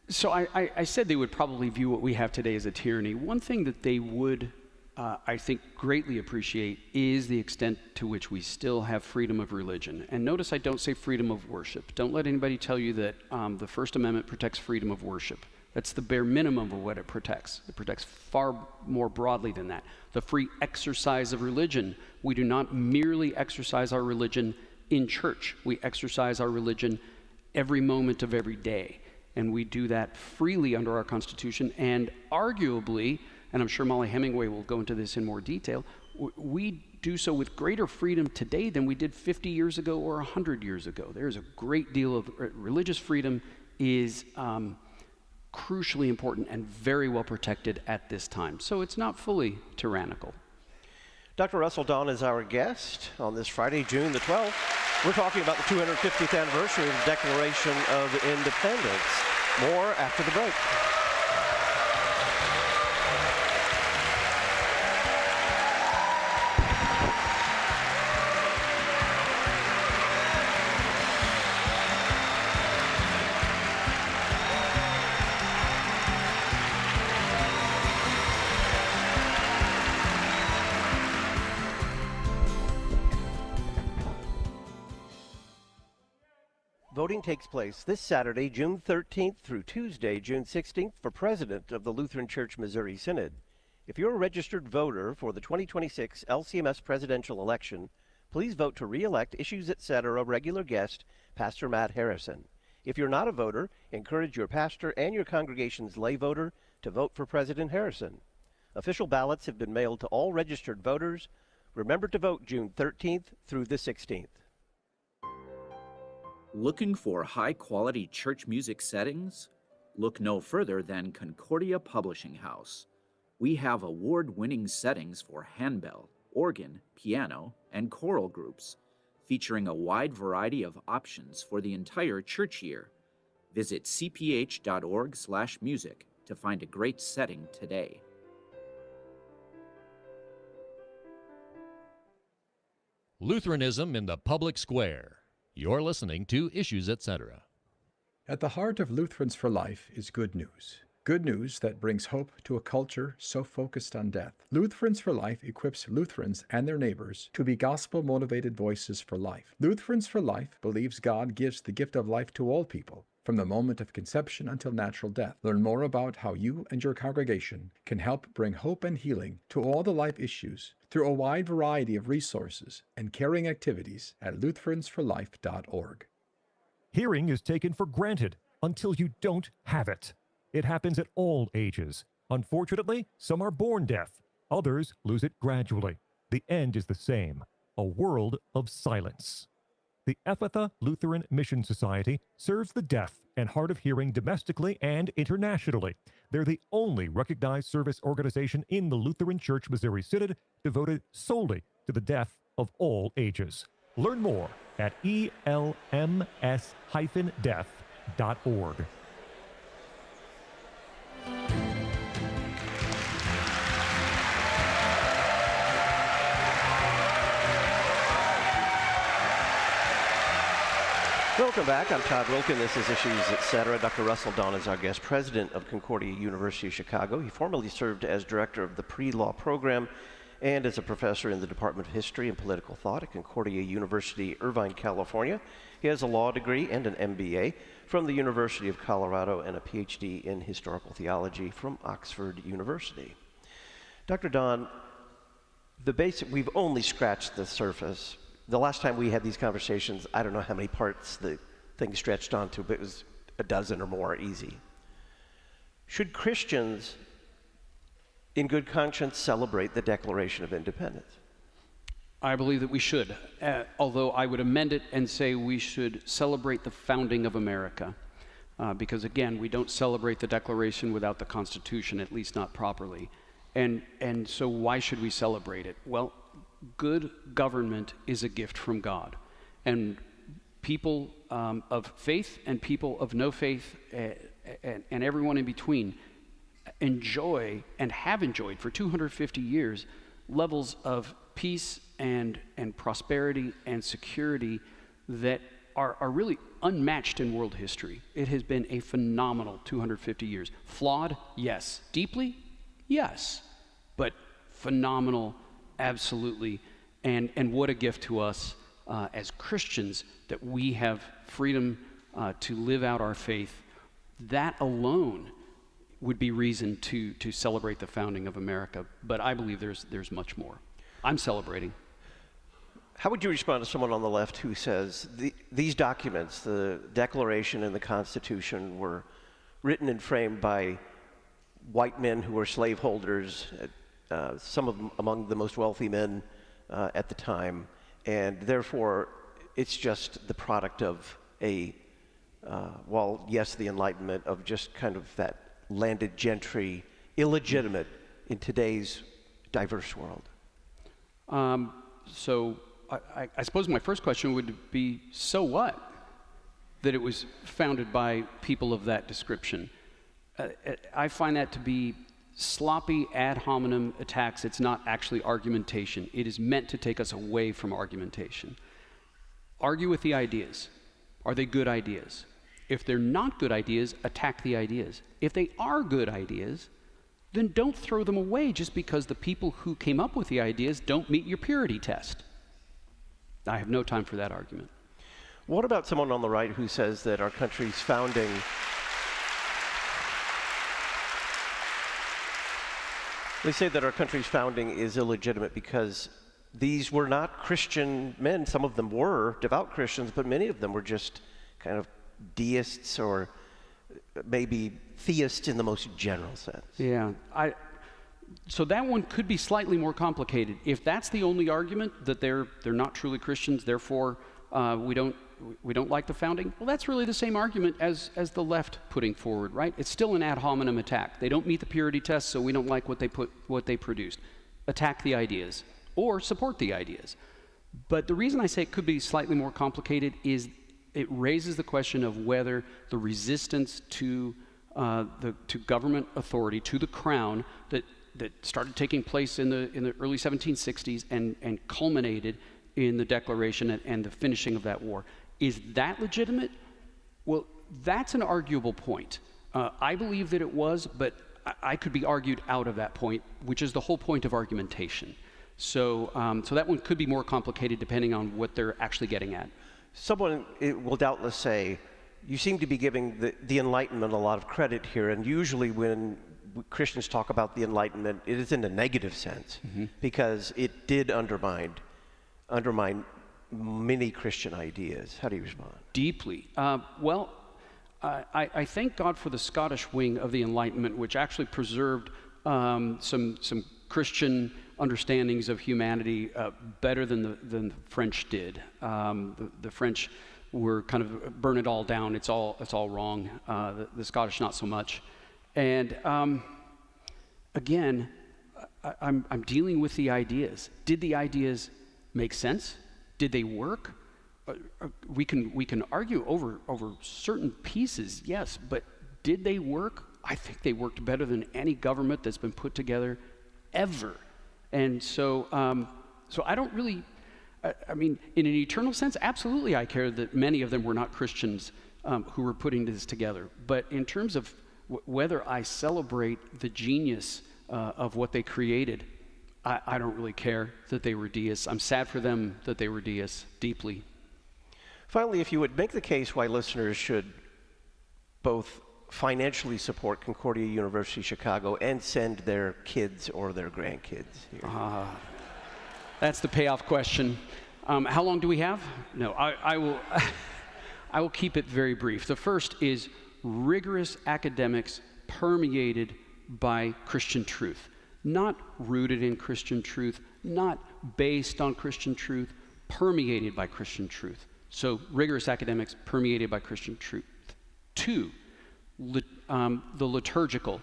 So I said they would probably view what we have today as a tyranny. One thing that they would, I think, greatly appreciate is the extent to which we still have freedom of religion. And notice I don't say freedom of worship. Don't let anybody tell you that the First Amendment protects freedom of worship. That's the bare minimum of what it protects. It protects far more broadly than that. The free exercise of religion. We do not merely exercise our religion in church. We exercise our religion every moment of every day. And we do that freely under our Constitution, and arguably, and I'm sure Molly Hemingway will go into this in more detail, we do so with greater freedom today than we did 50 years ago or 100 years ago. There's a great deal of religious freedom is crucially important and very well protected at this time. So it's not fully tyrannical. Dr. Russell Don is our guest on this Friday, June the 12th. We're talking about the 250th anniversary of the Declaration of Independence. More after the break. Voting takes place this Saturday, June 13th through Tuesday, June 16th for President of the Lutheran Church Missouri Synod. If you're a registered voter for the 2026 LCMS presidential election, please vote to re-elect Issues Etc. regular guest, Pastor Matt Harrison. If you're not a voter, encourage your pastor and your congregation's lay voter to vote for President Harrison. Official ballots have been mailed to all registered voters. Remember to vote June 13th through the 16th. Looking for high-quality church music settings? Look no further than Concordia Publishing House. We have award-winning settings for handbell, organ, piano, and choral groups, featuring a wide variety of options for the entire church year. Visit cph.org/music to find a great setting today. Lutheranism in the public square. You're listening to Issues Etc. At the heart of Lutherans for Life is good news. Good news that brings hope to a culture so focused on death. Lutherans for Life equips Lutherans and their neighbors to be gospel-motivated voices for life. Lutherans for Life believes God gives the gift of life to all people, from the moment of conception until natural death. Learn more about how you and your congregation can help bring hope and healing to all the life issues through a wide variety of resources and caring activities at lutheransforlife.org. Hearing is taken for granted until you don't have it. It happens at all ages. Unfortunately, some are born deaf. Others lose it gradually. The end is the same: a world of silence. The Ephatha Lutheran Mission Society serves the deaf and hard of hearing domestically and internationally. They're the only recognized service organization in the Lutheran Church Missouri Synod devoted solely to the deaf of all ages. Learn more at elms-deaf.org. Welcome back. I'm Todd Wilkin. This is Issues Etc. Dr. Russell Don is our guest, president of Concordia University of Chicago. He formerly served as director of the pre-law program and as a professor in the Department of History and Political Thought at Concordia University, Irvine, California. He has a law degree and an MBA from the University of Colorado and a PhD in historical theology from Oxford University. Dr. Don, we've only scratched the surface. The last time we had these conversations, I don't know how many parts the thing stretched onto, but it was a dozen or more easy. Should Christians, in good conscience, celebrate the Declaration of Independence? I believe that we should, although I would amend it and say we should celebrate the founding of America. Because again, we don't celebrate the Declaration without the Constitution, at least not properly. And so why should we celebrate it? Well, good government is a gift from God. And people of faith and people of no faith and everyone in between enjoy and have enjoyed for 250 years levels of peace and prosperity and security that are really unmatched in world history. It has been a phenomenal 250 years. Flawed? Yes. Deeply? Yes. But phenomenal, absolutely. And what a gift to us as Christians that we have freedom to live out our faith. That alone would be reason to celebrate the founding of America. But I believe there's much more. I'm celebrating. How would you respond to someone on the left who says these documents, the Declaration and the Constitution, were written and framed by white men who were slaveholders, among the most wealthy men at the time, and therefore it's just the product of while yes, the Enlightenment, of just kind of that landed gentry illegitimate in today's diverse world? So I suppose my first question would be, so what that it was founded by people of that description? I find that to be sloppy ad hominem attacks. It's not actually argumentation. It is meant to take us away from argumentation. Argue with the ideas. Are they good ideas? If they're not good ideas, attack the ideas. If they are good ideas, then don't throw them away just because the people who came up with the ideas don't meet your purity test. I have no time for that argument. What about someone on the right who says that our country's founding they say that our country's founding is illegitimate because these were not Christian men. Some of them were devout Christians, but many of them were just kind of deists or maybe theists in the most general sense. Yeah, so that one could be slightly more complicated. If that's the only argument, that they're not truly Christians, therefore we don't like the founding, well, that's really the same argument as the left putting forward, right? It's still an ad hominem attack. They don't meet the purity test, so we don't like what they produced. Attack the ideas or support the ideas. But the reason I say it could be slightly more complicated is it raises the question of whether the resistance to government authority, to the crown, that started taking place in the early 1760s and culminated in the Declaration and the finishing of that war, is that legitimate? Well, that's an arguable point. I believe that it was, but I could be argued out of that point, which is the whole point of argumentation. So that one could be more complicated depending on what they're actually getting at. Someone will doubtless say, you seem to be giving the Enlightenment a lot of credit here, and usually when Christians talk about the Enlightenment, it is in a negative sense, because it did undermine many Christian ideas. How do you respond? Deeply. Well, I thank God for the Scottish wing of the Enlightenment, which actually preserved some Christian understandings of humanity better than the French did. The French were kind of burn it all down. It's all wrong. The Scottish not so much. And again, I'm dealing with the ideas. Did the ideas make sense? Did they work? We can argue over certain pieces, yes, but did they work? I think they worked better than any government that's been put together ever. And so I don't really, I mean, in an eternal sense, absolutely I care that many of them were not Christians who were putting this together. But in terms of whether I celebrate the genius of what they created, I don't really care that they were deists. I'm sad for them that they were deists, deeply. Finally, if you would make the case why listeners should both financially support Concordia University Chicago and send their kids or their grandkids here. That's the payoff question. How long do we have? No, I will I will keep it very brief. The first is rigorous academics permeated by Christian truth. Not rooted in Christian truth, not based on Christian truth, permeated by Christian truth. So rigorous academics permeated by Christian truth. 2, the liturgical.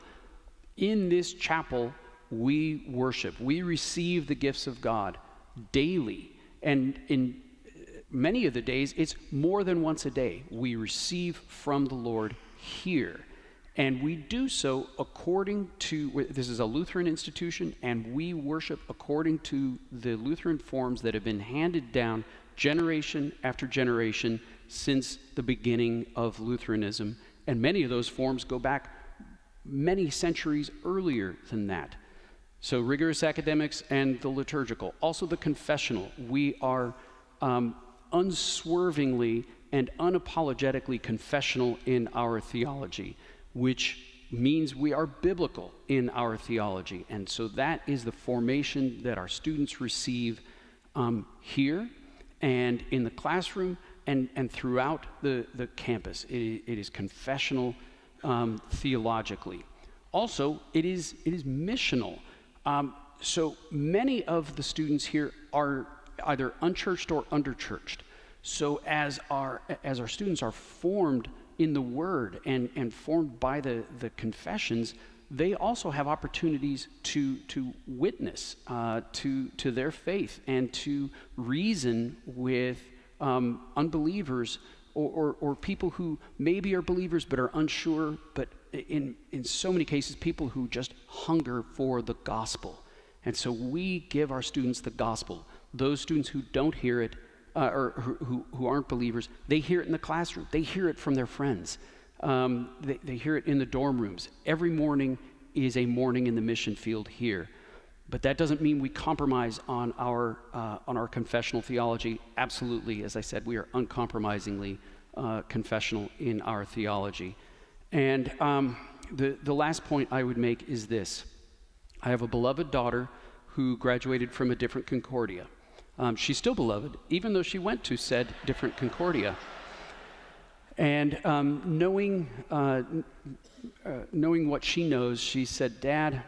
In this chapel, we worship. We receive the gifts of God daily. And in many of the days, it's more than once a day. We receive from the Lord here. And we do so according to, this is a Lutheran institution, and we worship according to the Lutheran forms that have been handed down generation after generation since the beginning of Lutheranism. And many of those forms go back many centuries earlier than that. So rigorous academics and the liturgical. Also the confessional. We are unswervingly and unapologetically confessional in our theology, which means we are biblical in our theology. And so that is the formation that our students receive here and in the classroom and throughout the campus. It is confessional theologically. Also, it is missional. So many of the students here are either unchurched or underchurched. So as our students are formed in the Word and formed by the confessions, they also have opportunities to witness to their faith and to reason with unbelievers or people who maybe are believers but are unsure, but in so many cases, people who just hunger for the gospel. And so we give our students the gospel. Those students who don't hear it, or who aren't believers, they hear it in the classroom. They hear it from their friends. They hear it in the dorm rooms. Every morning is a morning in the mission field here. But that doesn't mean we compromise on our confessional theology. Absolutely, as I said, we are uncompromisingly confessional in our theology. And the last point I would make is this. I have a beloved daughter who graduated from a different Concordia. She's still beloved, even though she went to said different Concordia. And knowing what she knows, she said, "Dad,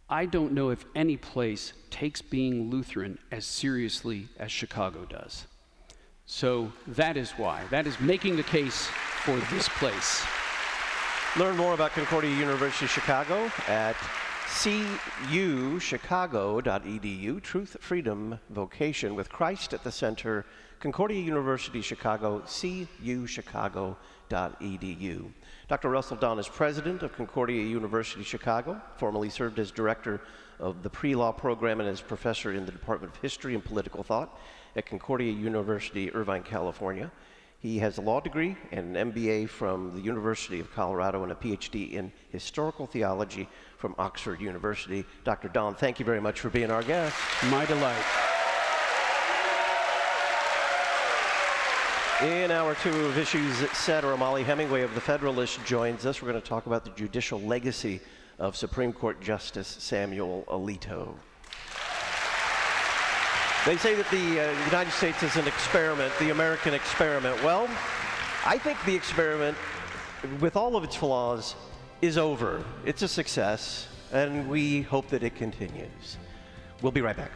I don't know if any place takes being Lutheran as seriously as Chicago does." So that is why. That is making the case for this place. Learn more about Concordia University Chicago at cuchicago.edu. Truth, freedom, vocation with Christ at the center. Concordia University Chicago, cuchicago.edu. Dr. Russell Don is president of Concordia University Chicago, formerly served as director of the pre-law program and as professor in the Department of History and Political Thought at Concordia University, Irvine, California. He has a law degree and an MBA from the University of Colorado and a PhD in historical theology from Oxford University. Dr. Don, thank you very much for being our guest. My delight. In hour 2 of Issues Etc., Molly Hemingway of The Federalist joins us. We're going to talk about the judicial legacy of Supreme Court Justice Samuel Alito. They say that the United States is an experiment, the American experiment. Well, I think the experiment, with all of its flaws, is over. It's a success, and we hope that it continues. We'll be right back.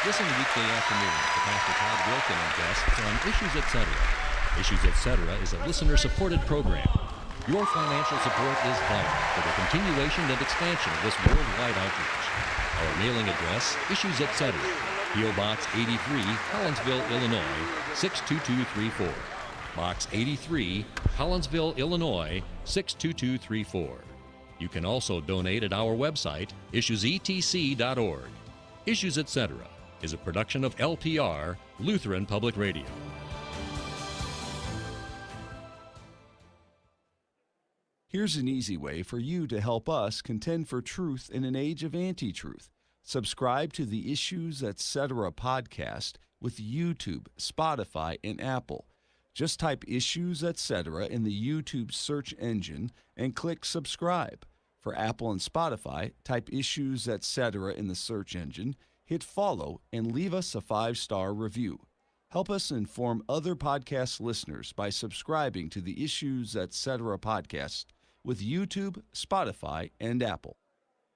Listen weekday afternoons to Pastor Todd Wilken and guests on Issues Etc. Issues Etc. is a listener-supported program. Your financial support is vital for the continuation and expansion of this worldwide outreach. Our mailing address, Issues Etc., P.O. Box 83, Collinsville, Illinois, 62234. Box 83, Collinsville, Illinois, 62234. You can also donate at our website, issuesetc.org. Issues Etc. is a production of LPR, Lutheran Public Radio. Here's an easy way for you to help us contend for truth in an age of anti-truth. Subscribe to the Issues Etc. podcast with YouTube, Spotify, and Apple. Just type Issues Etc. in the YouTube search engine and click subscribe. For Apple and Spotify, type Issues Etc. in the search engine, hit follow, and leave us a 5-star review. Help us inform other podcast listeners by subscribing to the Issues Etc. podcast with YouTube, Spotify, and Apple.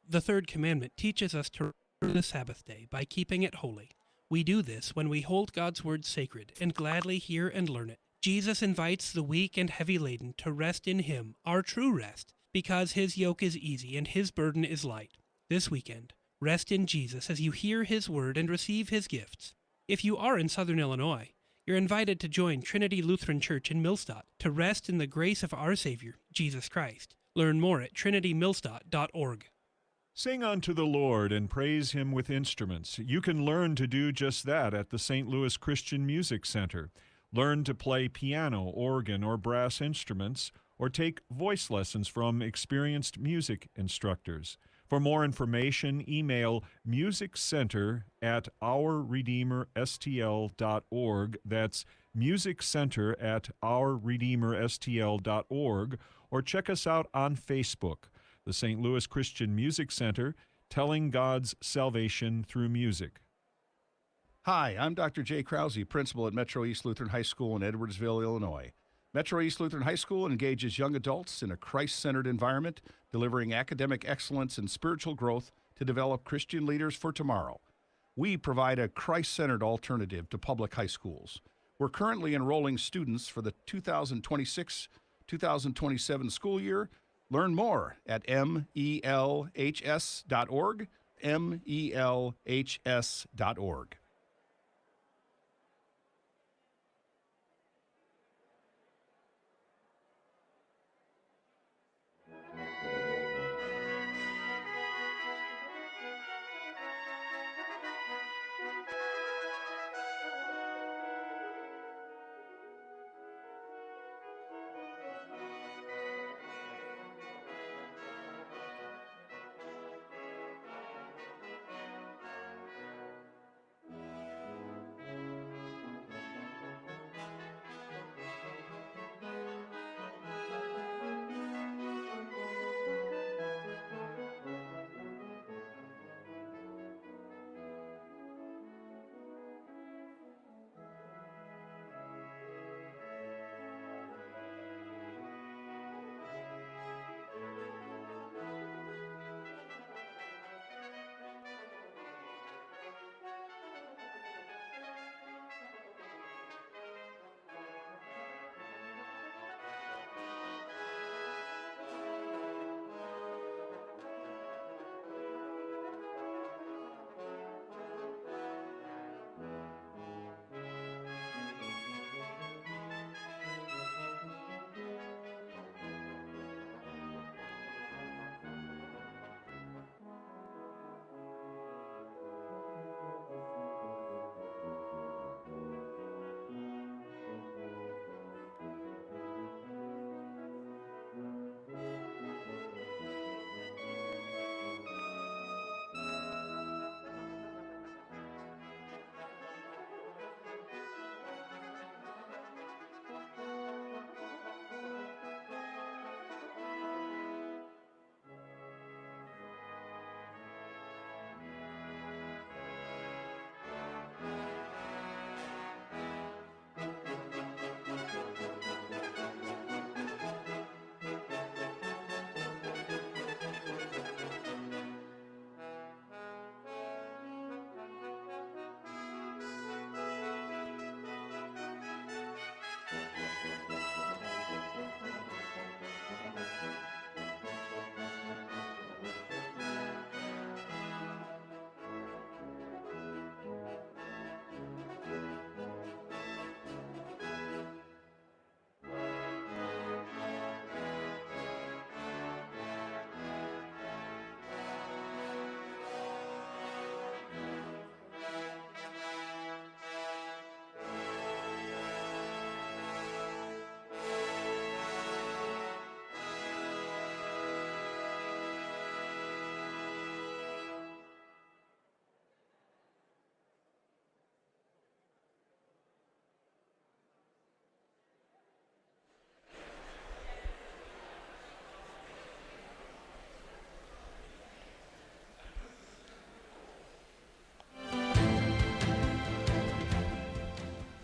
The third commandment teaches us to remember the Sabbath day by keeping it holy. We do this when we hold God's word sacred and gladly hear and learn it. Jesus invites the weak and heavy laden to rest in Him, our true rest, because His yoke is easy and His burden is light. This weekend, rest in Jesus as you hear His word and receive His gifts. If you are in Southern Illinois, you're invited to join Trinity Lutheran Church in Millstadt to rest in the grace of our Savior, Jesus Christ. Learn more at trinitymillstadt.org. Sing unto the Lord and praise Him with instruments. You can learn to do just that at the St. Louis Christian Music Center. Learn to play piano, organ, or brass instruments, or take voice lessons from experienced music instructors. For more information, email musiccenter@ourredeemerstl.org. That's musiccenter@ourredeemerstl.org. Or check us out on Facebook, the St. Louis Christian Music Center, telling God's salvation through music. Hi, I'm Dr. Jay Krause, principal at Metro East Lutheran High School in Edwardsville, Illinois. Metro East Lutheran High School engages young adults in a Christ-centered environment, delivering academic excellence and spiritual growth to develop Christian leaders for tomorrow. We provide a Christ-centered alternative to public high schools. We're currently enrolling students for the 2026-2027 school year. Learn more at melhs.org, melhs.org.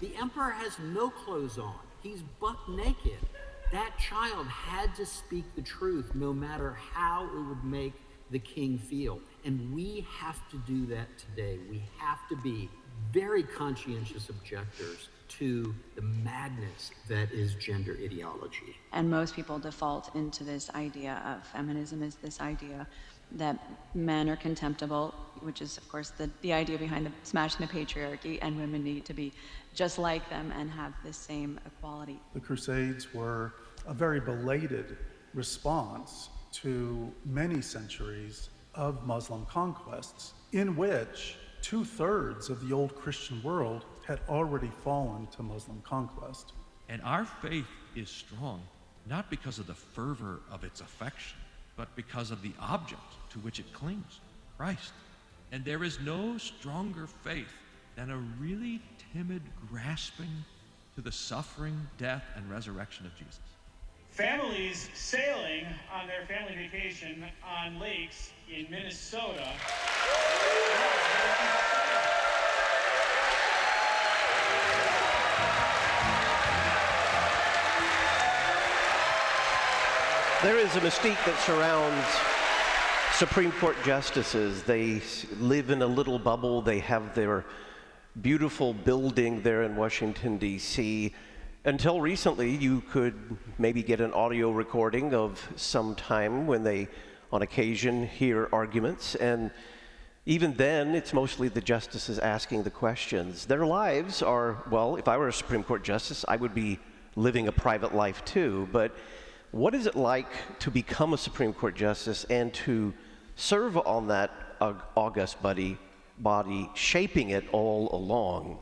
The emperor has no clothes on. He's buck naked. That child had to speak the truth no matter how it would make the king feel. And we have to do that today. We have to be very conscientious objectors to the madness that is gender ideology. And most people default into this idea of feminism as this idea that men are contemptible, which is, of course, the idea behind the smashing the patriarchy, and women need to be just like them and have the same equality. The Crusades were a very belated response to many centuries of Muslim conquests, in which 2/3 of the old Christian world had already fallen to Muslim conquest. And our faith is strong, not because of the fervor of its affection, but because of the object to which it clings, Christ. And there is no stronger faith than a really timid grasping to the suffering, death, and resurrection of Jesus. Families sailing on their family vacation on lakes in Minnesota. There is a mystique that surrounds Supreme Court justices, they live in a little bubble. They have their beautiful building there in Washington, D.C. Until recently, you could maybe get an audio recording of some time when they, on occasion, hear arguments. And even then, it's mostly the justices asking the questions. Their lives are, well, if I were a Supreme Court justice, I would be living a private life too. But what is it like to become a Supreme Court justice and to serve on that august body, shaping it all along?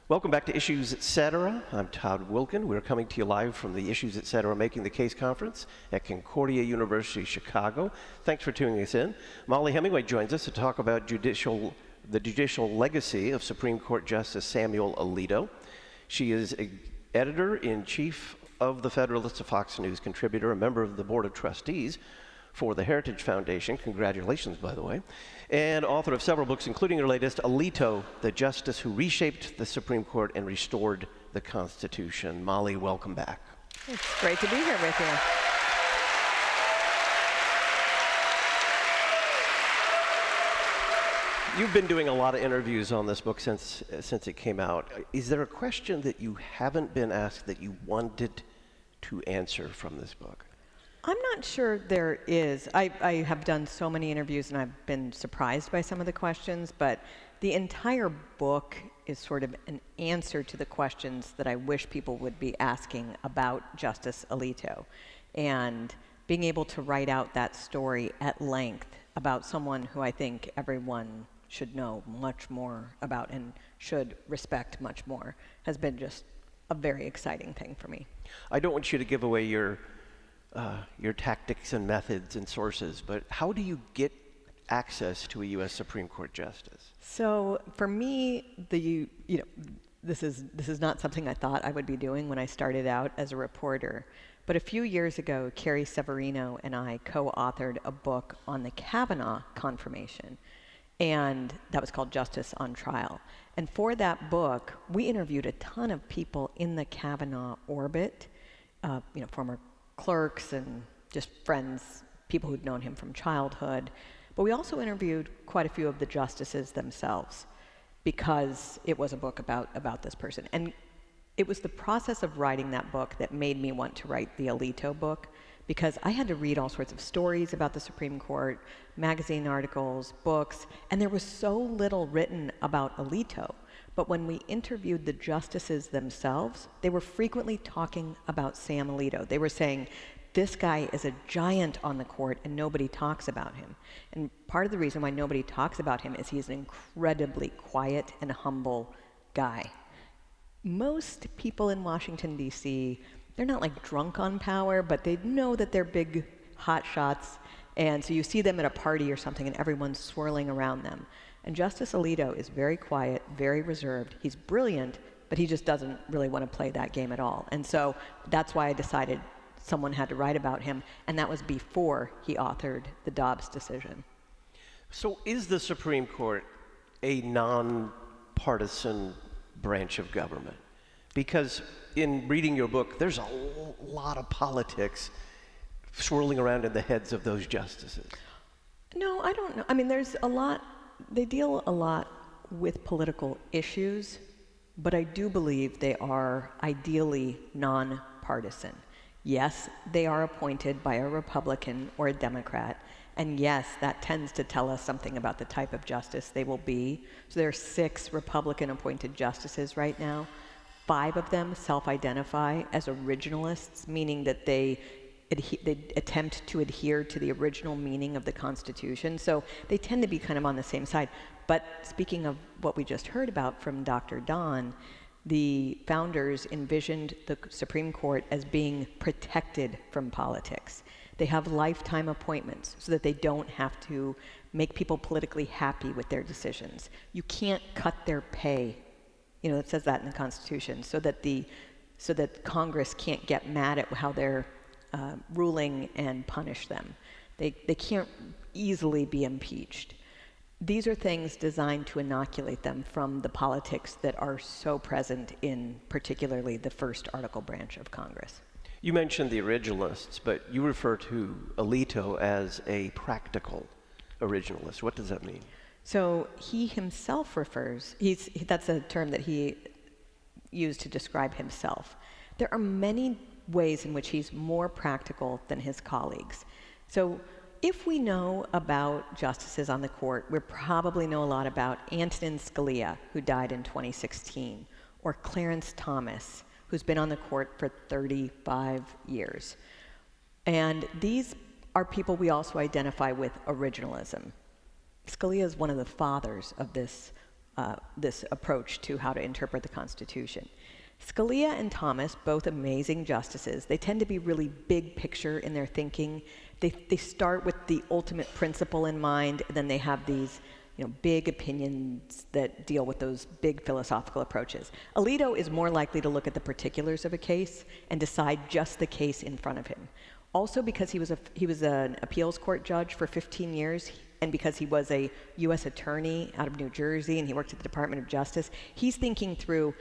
Welcome back to Issues Etc. I'm Todd Wilkin. We're coming to you live from the Issues Etc. Making the Case Conference at Concordia University, Chicago. Thanks for tuning us in. Mollie Hemingway joins us to talk about the judicial legacy of Supreme Court Justice Samuel Alito. She is editor-in-chief of the Federalist, a Fox News contributor, a member of the Board of Trustees for the Heritage Foundation. Congratulations, by the way. And author of several books, including her latest, Alito, the Justice Who Reshaped the Supreme Court and Restored the Constitution. Mollie, welcome back. It's great to be here with you. You've been doing a lot of interviews on this book since it came out. Is there a question that you haven't been asked that you wanted to answer from this book? I'm not sure there is. I have done so many interviews and I've been surprised by some of the questions, but the entire book is sort of an answer to the questions that I wish people would be asking about Justice Alito. And being able to write out that story at length about someone who I think everyone should know much more about and should respect much more has been just a very exciting thing for me. I don't want you to give away your tactics and methods and sources, but how do you get access to a U.S. Supreme Court justice? So for me, this is not something I thought I would be doing when I started out as a reporter. But a few years ago, Carrie Severino and I co-authored a book on the Kavanaugh confirmation, and that was called Justice on Trial. And for that book, we interviewed a ton of people in the Kavanaugh orbit, former clerks and just friends, people who'd known him from childhood. But we also interviewed quite a few of the justices themselves because it was a book about this person. And it was the process of writing that book that made me want to write the Alito book, because I had to read all sorts of stories about the Supreme Court, magazine articles, books, and there was so little written about Alito. But when we interviewed the justices themselves, they were frequently talking about Sam Alito. They were saying, this guy is a giant on the court and nobody talks about him. And part of the reason why nobody talks about him is he's an incredibly quiet and humble guy. Most people in Washington, D.C., they're not like drunk on power, but they know that they're big hot shots. And so you see them at a party or something and everyone's swirling around them. And Justice Alito is very quiet, very reserved. He's brilliant, but he just doesn't really want to play that game at all. And so that's why I decided someone had to write about him, and that was before he authored the Dobbs decision. So is the Supreme Court a nonpartisan branch of government? Because in reading your book, there's a lot of politics swirling around in the heads of those justices. No, I don't know. I mean, there's a lot. They deal a lot with political issues, but I do believe they are ideally nonpartisan. Yes, they are appointed by a Republican or a Democrat, and yes, that tends to tell us something about the type of justice they will be. So there are 6 Republican-appointed justices right now. 5 of them self-identify as originalists, meaning that they attempt to adhere to the original meaning of the Constitution. So they tend to be kind of on the same side. But speaking of what we just heard about from Dr. Don, the founders envisioned the Supreme Court as being protected from politics. They have lifetime appointments so that they don't have to make people politically happy with their decisions. You can't cut their pay. It says that in the Constitution, so that Congress can't get mad at how they're ruling and punish them. They can't easily be impeached. These are things designed to inoculate them from the politics that are so present in particularly the first article branch of Congress. You mentioned the originalists, but you refer to Alito as a practical originalist? What does that mean? So he himself refers, that's a term that he used to describe himself. There are many ways in which he's more practical than his colleagues. So if we know about justices on the court, we probably know a lot about Antonin Scalia, who died in 2016, or Clarence Thomas, who's been on the court for 35 years. And these are people we also identify with originalism. Scalia is one of the fathers of this approach to how to interpret the Constitution. Scalia and Thomas, both amazing justices, they tend to be really big picture in their thinking. They start with the ultimate principle in mind, and then they have these big opinions that deal with those big philosophical approaches. Alito is more likely to look at the particulars of a case and decide just the case in front of him. Also, because he was an appeals court judge for 15 years, and because he was a U.S. attorney out of New Jersey and he worked at the Department of Justice, he's thinking through,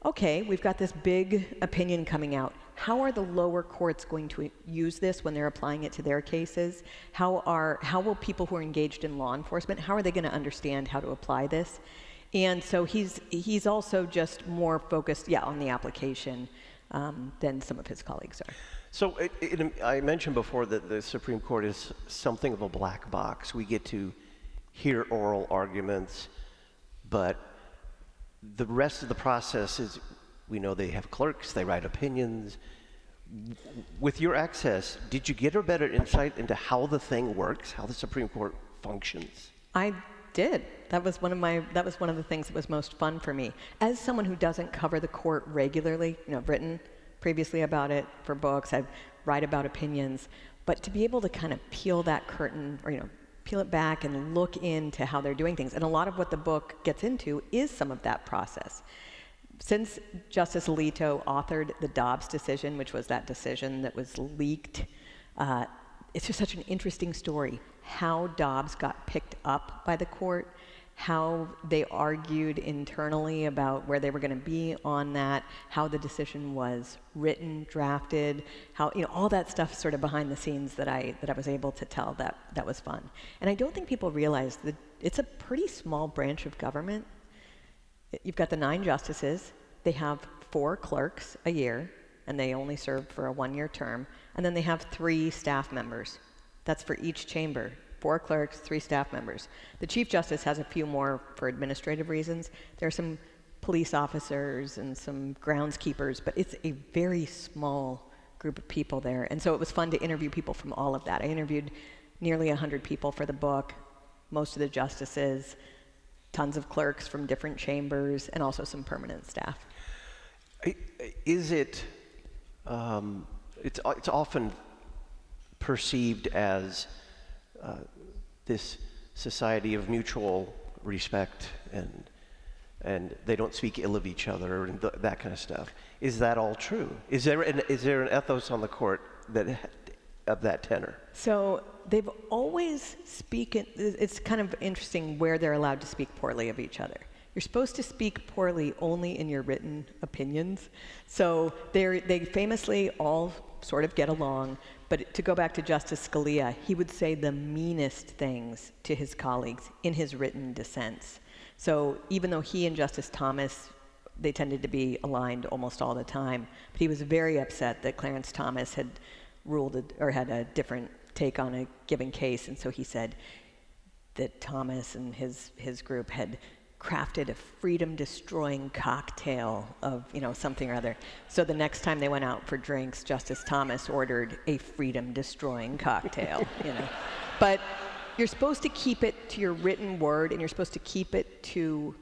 okay, we've got this big opinion coming out. How are the lower courts going to use this when they're applying it to their cases? How will people who are engaged in law enforcement, how are they going to understand how to apply this? And so he's also just more focused, on the application than some of his colleagues are. So I mentioned before that the Supreme Court is something of a black box. We get to hear oral arguments, but the rest of the process is, we know they have clerks, they write opinions. With your access, did you get a better insight into how the thing works, how the Supreme Court functions? I did. That was one of the things that was most fun for me. As someone who doesn't cover the court regularly, I've written previously about it for books, I write about opinions, but to be able to kind of peel that curtain, or peel it back and look into how they're doing things. And a lot of what the book gets into is some of that process. Since Justice Alito authored the Dobbs decision, which was that decision that was leaked, it's just such an interesting story, how Dobbs got picked up by the court, how they argued internally about where they were going to be on that, how the decision was written, drafted, how all that stuff sort of behind the scenes that I was able to tell. That was fun. And I don't think people realize that it's a pretty small branch of government. You've got the 9 justices, they have 4 clerks a year, and they only serve for a 1-year term, and then they have 3 staff members. That's for each chamber. 4 clerks, 3 staff members. The Chief Justice has a few more for administrative reasons. There are some police officers and some groundskeepers, but it's a very small group of people there. And so it was fun to interview people from all of that. I interviewed nearly 100 people for the book, most of the justices, tons of clerks from different chambers, and also some permanent staff. Is it, it's often perceived as this society of mutual respect, and they don't speak ill of each other and that kind of stuff. Is that all true? Is there an ethos on the court of that tenor? So they've always it's kind of interesting where they're allowed to speak poorly of each other. You're supposed to speak poorly only in your written opinions. So they famously all sort of get along. But to go back to Justice Scalia, he would say the meanest things to his colleagues in his written dissents. So even though he and Justice Thomas, they tended to be aligned almost all the time, but he was very upset that Clarence Thomas had ruled or had a different take on a given case, and so he said that Thomas and his group had crafted a freedom-destroying cocktail of, something or other. So the next time they went out for drinks, Justice Thomas ordered a freedom-destroying cocktail, But you're supposed to keep it to your written word, and you're supposed to keep it to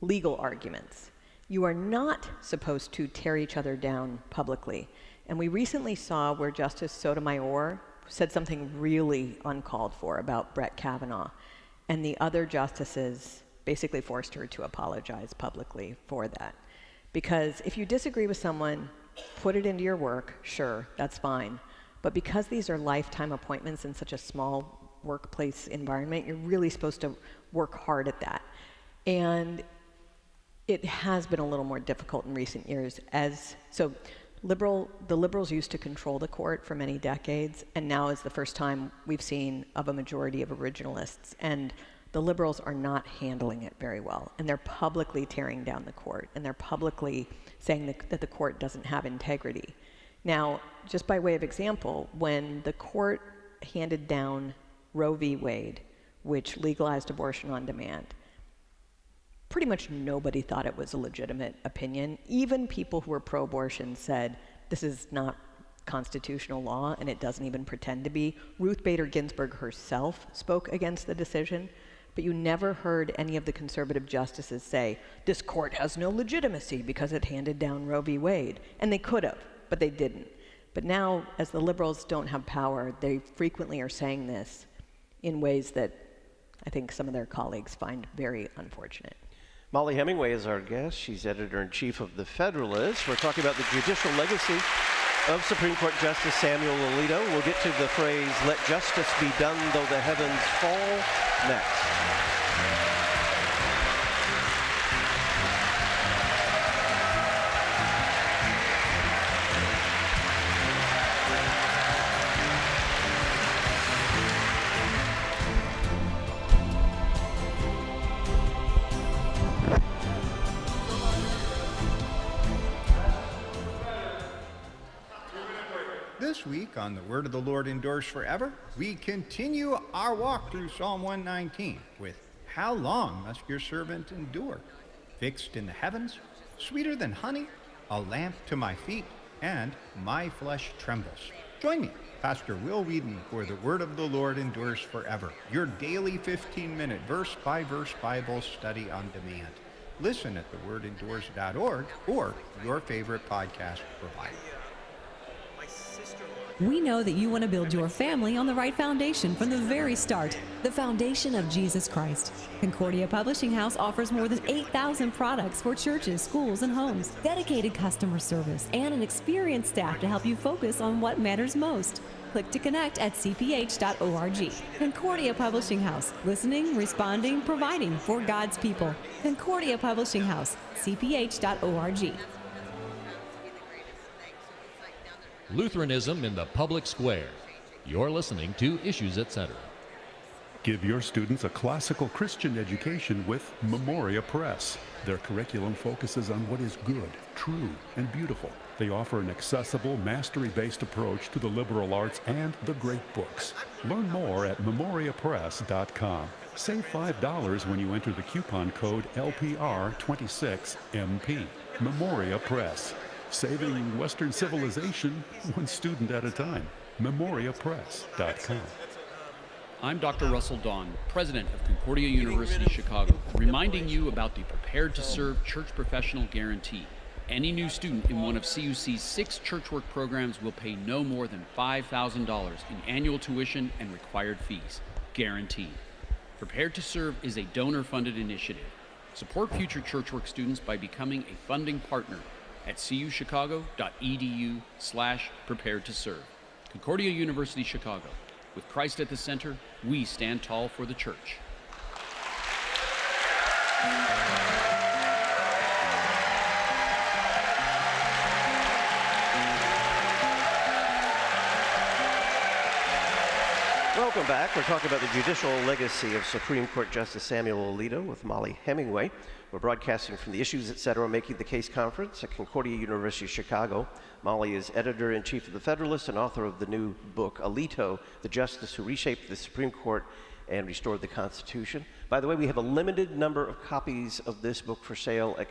legal arguments. You are not supposed to tear each other down publicly. And we recently saw where Justice Sotomayor said something really uncalled for about Brett Kavanaugh, and the other justices basically forced her to apologize publicly for that. Because if you disagree with someone, put it into your work, sure, that's fine. But because these are lifetime appointments in such a small workplace environment, you're really supposed to work hard at that. And it has been a little more difficult in recent years. So The liberals used to control the court for many decades, and now is the first time we've seen of a majority of originalists. And the liberals are not handling it very well, and they're publicly tearing down the court, and they're publicly saying that the court doesn't have integrity. Now, just by way of example, when the court handed down Roe v. Wade, which legalized abortion on demand, pretty much nobody thought it was a legitimate opinion. Even people who were pro-abortion said, this is not constitutional law, and it doesn't even pretend to be. Ruth Bader Ginsburg herself spoke against the decision, but you never heard any of the conservative justices say, this court has no legitimacy because it handed down Roe v. Wade. And they could have, but they didn't. But now, as the liberals don't have power, they frequently are saying this in ways that I think some of their colleagues find very unfortunate. Molly Hemingway is our guest. She's editor-in-chief of The Federalist. We're talking about the judicial legacy of Supreme Court Justice Samuel Alito. We'll get to the phrase, let justice be done though the heavens fall, next. This week on The Word of the Lord Endures Forever, we continue our walk through Psalm 119 with How long must your servant endure? Fixed in the heavens, sweeter than honey, a lamp to my feet, and my flesh trembles. Join me, Pastor Will Whedon, for The Word of the Lord Endures Forever, your daily 15-minute verse-by-verse Bible study on demand. Listen at thewordendures.org or your favorite podcast provider. We know that you want to build your family on the right foundation from the very start, the foundation of Jesus Christ. Concordia Publishing House offers more than 8,000 products for churches, schools, and homes, dedicated customer service, and an experienced staff to help you focus on what matters most. Click to connect at cph.org. Concordia Publishing House, listening, responding, providing for God's people. Concordia Publishing House, cph.org. Lutheranism in the public square. You're listening to Issues Etc. Give your students a classical Christian education with Memoria Press. Their curriculum focuses on what is good, true, and beautiful. They offer an accessible, mastery-based approach to the liberal arts and the great books. Learn more at memoriapress.com. Save $5 when you enter the coupon code LPR26MP. Memoria Press. Saving Western civilization one student at a time. memoriapress.com. I'm Dr. Russell Dawn, president of Concordia University Chicago, reminding you about the Prepared to Serve Church Professional Guarantee. Any new student in one of CUC's 6 church work programs will pay no more than $5,000 in annual tuition and required fees. Guaranteed. Prepared to Serve is a donor-funded initiative. Support future church work students by becoming a funding partner at cuchicago.edu/prepared to serve. Concordia University Chicago. With Christ at the center, we stand tall for the church. Welcome back. We're talking about the judicial legacy of Supreme Court Justice Samuel Alito with Molly Hemingway. We're broadcasting from the Issues Etc. Making the Case Conference at Concordia University, Chicago. Molly is editor-in-chief of The Federalist and author of the new book, Alito, the Justice Who Reshaped the Supreme Court and Restored the Constitution. By the way, we have a limited number of copies of this book for sale at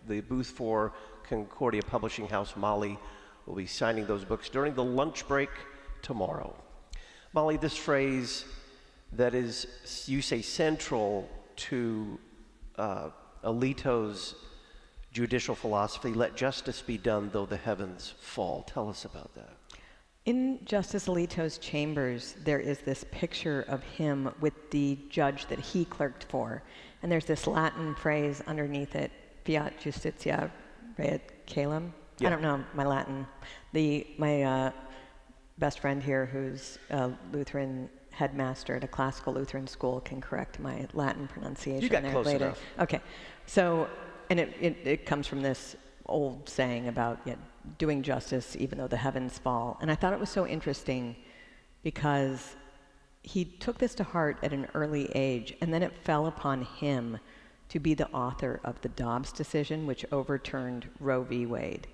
the booth for Concordia Publishing House. Molly will be signing those books during the lunch break tomorrow. Molly, this phrase that is, you say, central to Alito's judicial philosophy, let justice be done though the heavens fall. Tell us about that. In Justice Alito's chambers, there is this picture of him with the judge that he clerked for. And there's this Latin phrase underneath it, fiat justitia reet caelum. Yeah. I don't know my Latin. My best friend here, who's a Lutheran headmaster at a classical Lutheran school, can correct my Latin pronunciation. You got there close later. enough. Okay, so, and it comes from this old saying about doing justice even though the heavens fall. And I thought it was so interesting because he took this to heart at an early age, and then it fell upon him to be the author of the Dobbs decision, which overturned Roe v. Wade.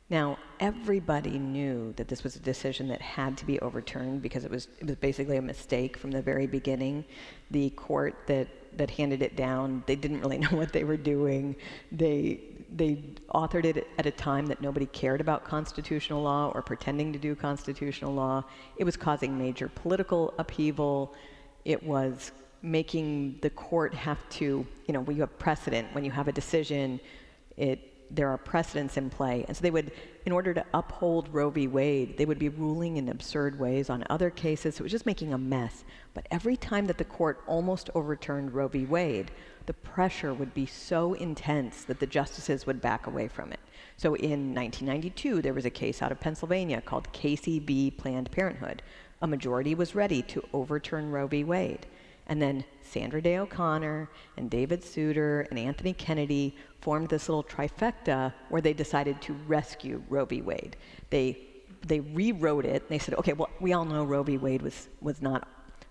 Now, everybody knew that this was a decision that had to be overturned because it was basically a mistake from the very beginning. The court that handed it down, they didn't really know what they were doing. They authored it at a time that nobody cared about constitutional law or pretending to do constitutional law. It was causing major political upheaval. It was making the court have to, when you have precedent, when you have a decision, there are precedents in play. And so they would, in order to uphold Roe v. Wade, they would be ruling in absurd ways on other cases. So it was just making a mess. But every time that the court almost overturned Roe v. Wade, the pressure would be so intense that the justices would back away from it. So in 1992, there was a case out of Pennsylvania called Casey v. Planned Parenthood. A majority was ready to overturn Roe v. Wade. And then Sandra Day O'Connor and David Souter and Anthony Kennedy formed this little trifecta where they decided to rescue Roe v. Wade. They rewrote it. They said, okay, well, we all know Roe v. Wade was not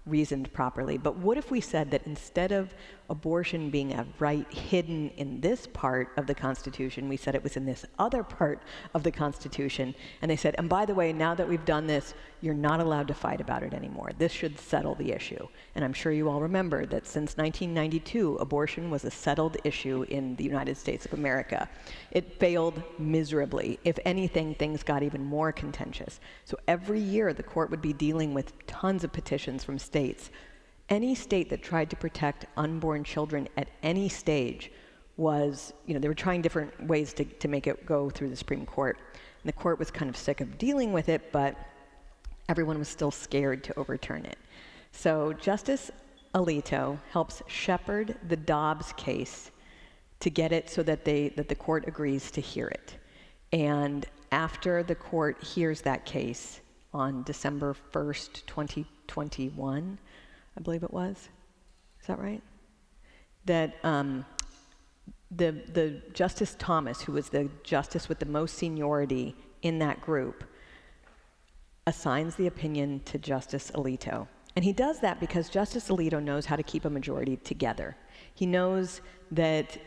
reasoned properly, but what if we said that instead of abortion being a right hidden in this part of the Constitution, we said it was in this other part of the Constitution, and they said, and by the way, now that we've done this, you're not allowed to fight about it anymore. This should settle the issue. And I'm sure you all remember that since 1992, abortion was a settled issue in the United States of America. It failed miserably. If anything, things got even more contentious. So every year, the court would be dealing with tons of petitions from states. Any state that tried to protect unborn children at any stage was, they were trying different ways to make it go through the Supreme Court. And the court was kind of sick of dealing with it, but everyone was still scared to overturn it. So Justice Alito helps shepherd the Dobbs case to get it so that the court agrees to hear it. And after the court hears that case on December 1st, 2021, I believe it was. Is that right? That the Justice Thomas, who was the justice with the most seniority in that group, assigns the opinion to Justice Alito. And he does that because Justice Alito knows how to keep a majority together. He knows that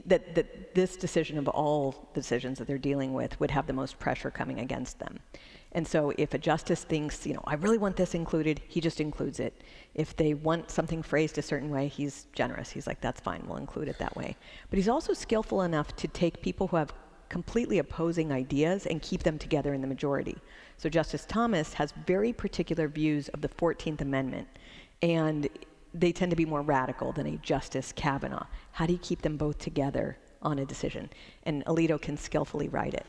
that this decision of all decisions that they're dealing with would have the most pressure coming against them. And so if a justice thinks, I really want this included, he just includes it. If they want something phrased a certain way, he's generous. He's like, that's fine, we'll include it that way. But he's also skillful enough to take people who have completely opposing ideas and keep them together in the majority. So Justice Thomas has very particular views of the 14th Amendment, and they tend to be more radical than a Justice Kavanaugh. How do you keep them both together on a decision? And Alito can skillfully write it.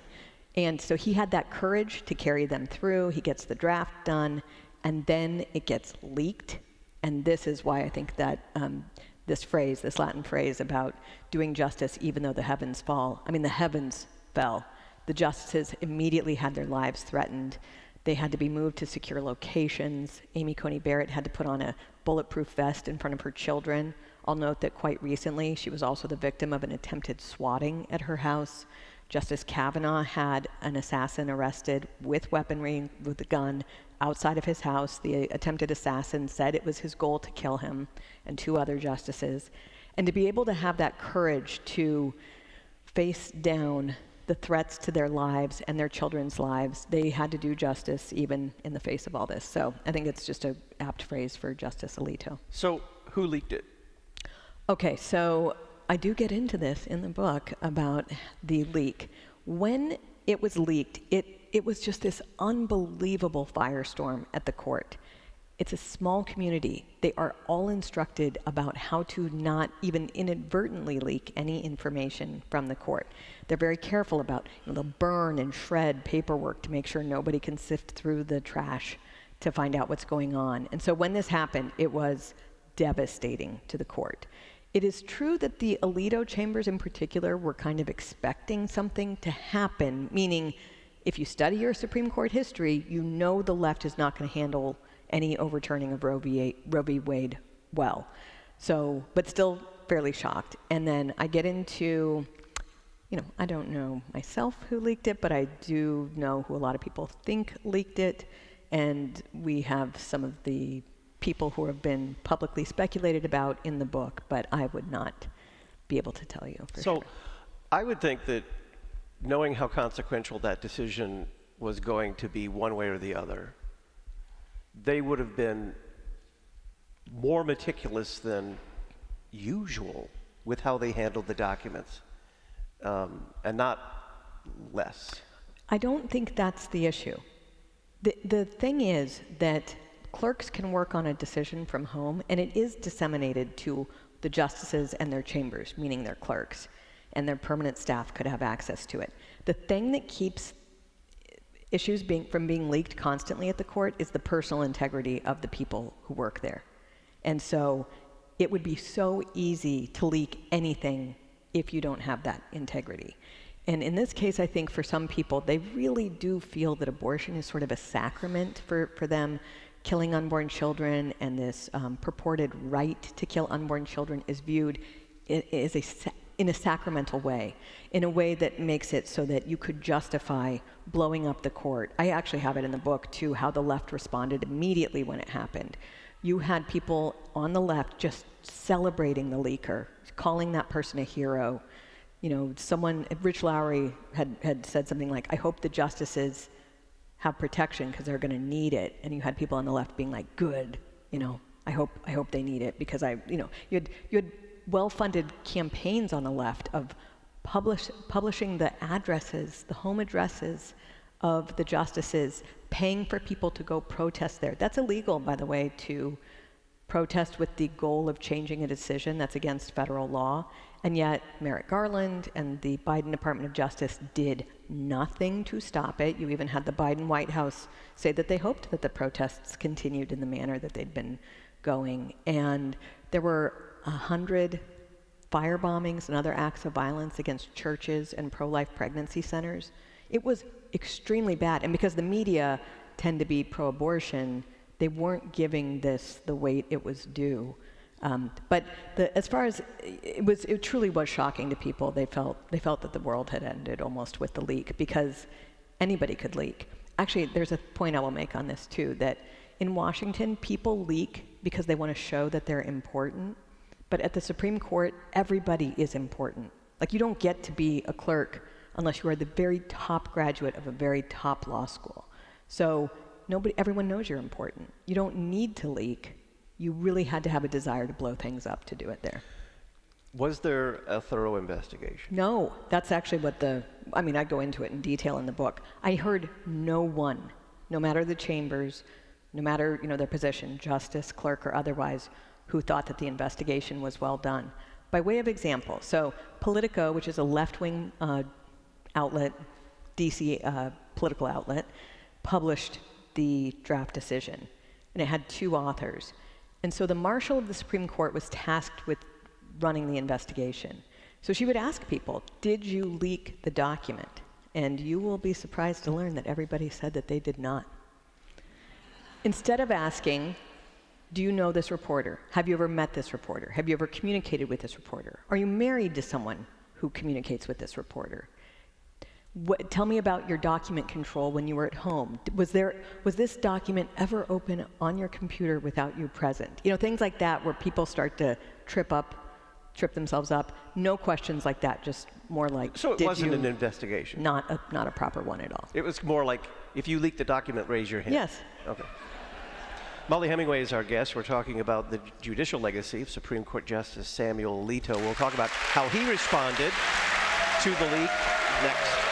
And so he had that courage to carry them through. He gets the draft done, and then it gets leaked. And this is why I think that this Latin phrase about doing justice even though the heavens fall, the heavens fell. The justices immediately had their lives threatened. They had to be moved to secure locations. Amy Coney Barrett had to put on a bulletproof vest in front of her children. I'll note that quite recently, she was also the victim of an attempted swatting at her house. Justice Kavanaugh had an assassin arrested with weaponry, with a gun, outside of his house. The attempted assassin said it was his goal to kill him and two other justices. And to be able to have that courage to face down the threats to their lives and their children's lives, they had to do justice even in the face of all this. So I think it's just an apt phrase for Justice Alito. So who leaked it? Okay, so I do get into this in the book about the leak. When it was leaked, it was just this unbelievable firestorm at the court. It's a small community. They are all instructed about how to not even inadvertently leak any information from the court. They're very careful about, they'll burn and shred paperwork to make sure nobody can sift through the trash to find out what's going on. And so when this happened, it was devastating to the court. It is true that the Alito chambers in particular were kind of expecting something to happen, meaning if you study your Supreme Court history, you know the left is not going to handle any overturning of Roe v. Wade well. So, but still fairly shocked. And then I get into I don't know myself who leaked it, but I do know who a lot of people think leaked it. And we have some of the people who have been publicly speculated about in the book, but I would not be able to tell you for sure. I would think that knowing how consequential that decision was going to be one way or the other, they would have been more meticulous than usual with how they handled the documents, and not less. I don't think that's the issue. The thing is that clerks can work on a decision from home, and it is disseminated to the justices and their chambers, meaning their clerks, and their permanent staff could have access to it. The thing that keeps issues from being leaked constantly at the court is the personal integrity of the people who work there. And so it would be so easy to leak anything if you don't have that integrity. And in this case, I think for some people, they really do feel that abortion is sort of a sacrament for them. Killing unborn children and this purported right to kill unborn children is viewed in a sacramental way, in a way that makes it so that you could justify blowing up the court. I actually have it in the book, too, how the left responded immediately when it happened. You had people on the left just celebrating the leaker, calling that person a hero. Rich Lowry had said something like, I hope the justices have protection because they're going to need it. And you had people on the left being like, good, I hope they need it, because you had well-funded campaigns on the left of publishing the addresses, the home addresses of the justices, paying for people to go protest there. That's illegal, by the way, to protest with the goal of changing a decision. That's against federal law. And yet Merrick Garland and the Biden Department of Justice did nothing to stop it. You even had the Biden White House say that they hoped that the protests continued in the manner that they'd been going. And there were 100 fire bombings and other acts of violence against churches and pro-life pregnancy centers. It was extremely bad. And because the media tend to be pro-abortion, they weren't giving this the weight it was due. But as far as it truly was shocking to people. They felt that the world had ended almost with the leak, because anybody could leak. Actually, there's a point I will make on this too, that in Washington, people leak because they want to show that they're important. But at the Supreme Court, everybody is important. Like, you don't get to be a clerk unless you are the very top graduate of a very top law school. So everyone knows you're important. You don't need to leak. You really had to have a desire to blow things up to do it there. Was there a thorough investigation? No, that's actually what I go into it in detail in the book. I heard no one, no matter the chambers, no matter their position, justice, clerk, or otherwise, who thought that the investigation was well done. By way of example, so Politico, which is a left-wing outlet, DC political outlet, published the draft decision, and it had 2 authors. And so the Marshal of the Supreme Court was tasked with running the investigation. So she would ask people, did you leak the document? And you will be surprised to learn that everybody said that they did not. Instead of asking, do you know this reporter? Have you ever met this reporter? Have you ever communicated with this reporter? Are you married to someone who communicates with this reporter? Tell me about your document control when you were at home. Was this document ever open on your computer without you present? Things like that, where people start to trip themselves up. No questions like that, just more like, so it wasn't an investigation? Not a proper one at all. It was more like, if you leaked the document, raise your hand. Yes. Okay. Molly Hemingway is our guest. We're talking about the judicial legacy of Supreme Court Justice Samuel Alito. We'll talk about how he responded to the leak next.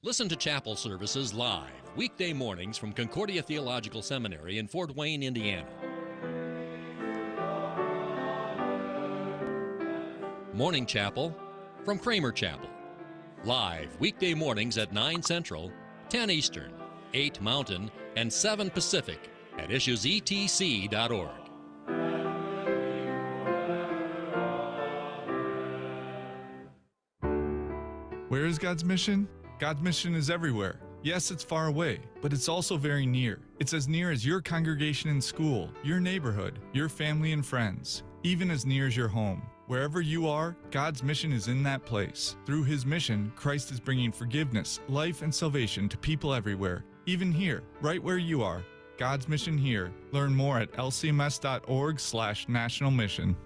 Listen to chapel services live, weekday mornings from Concordia Theological Seminary in Fort Wayne, Indiana. Morning chapel from Kramer Chapel. Live weekday mornings at 9 Central, 10 Eastern, 8 Mountain, and 7 Pacific at issuesetc.org. Where is God's mission? God's mission is everywhere. Yes, it's far away, but it's also very near. It's as near as your congregation and school, your neighborhood, your family and friends, even as near as your home. Wherever you are, God's mission is in that place. Through his mission, Christ is bringing forgiveness, life, and salvation to people everywhere, even here, right where you are. God's mission here. Learn more at lcms.org/national mission.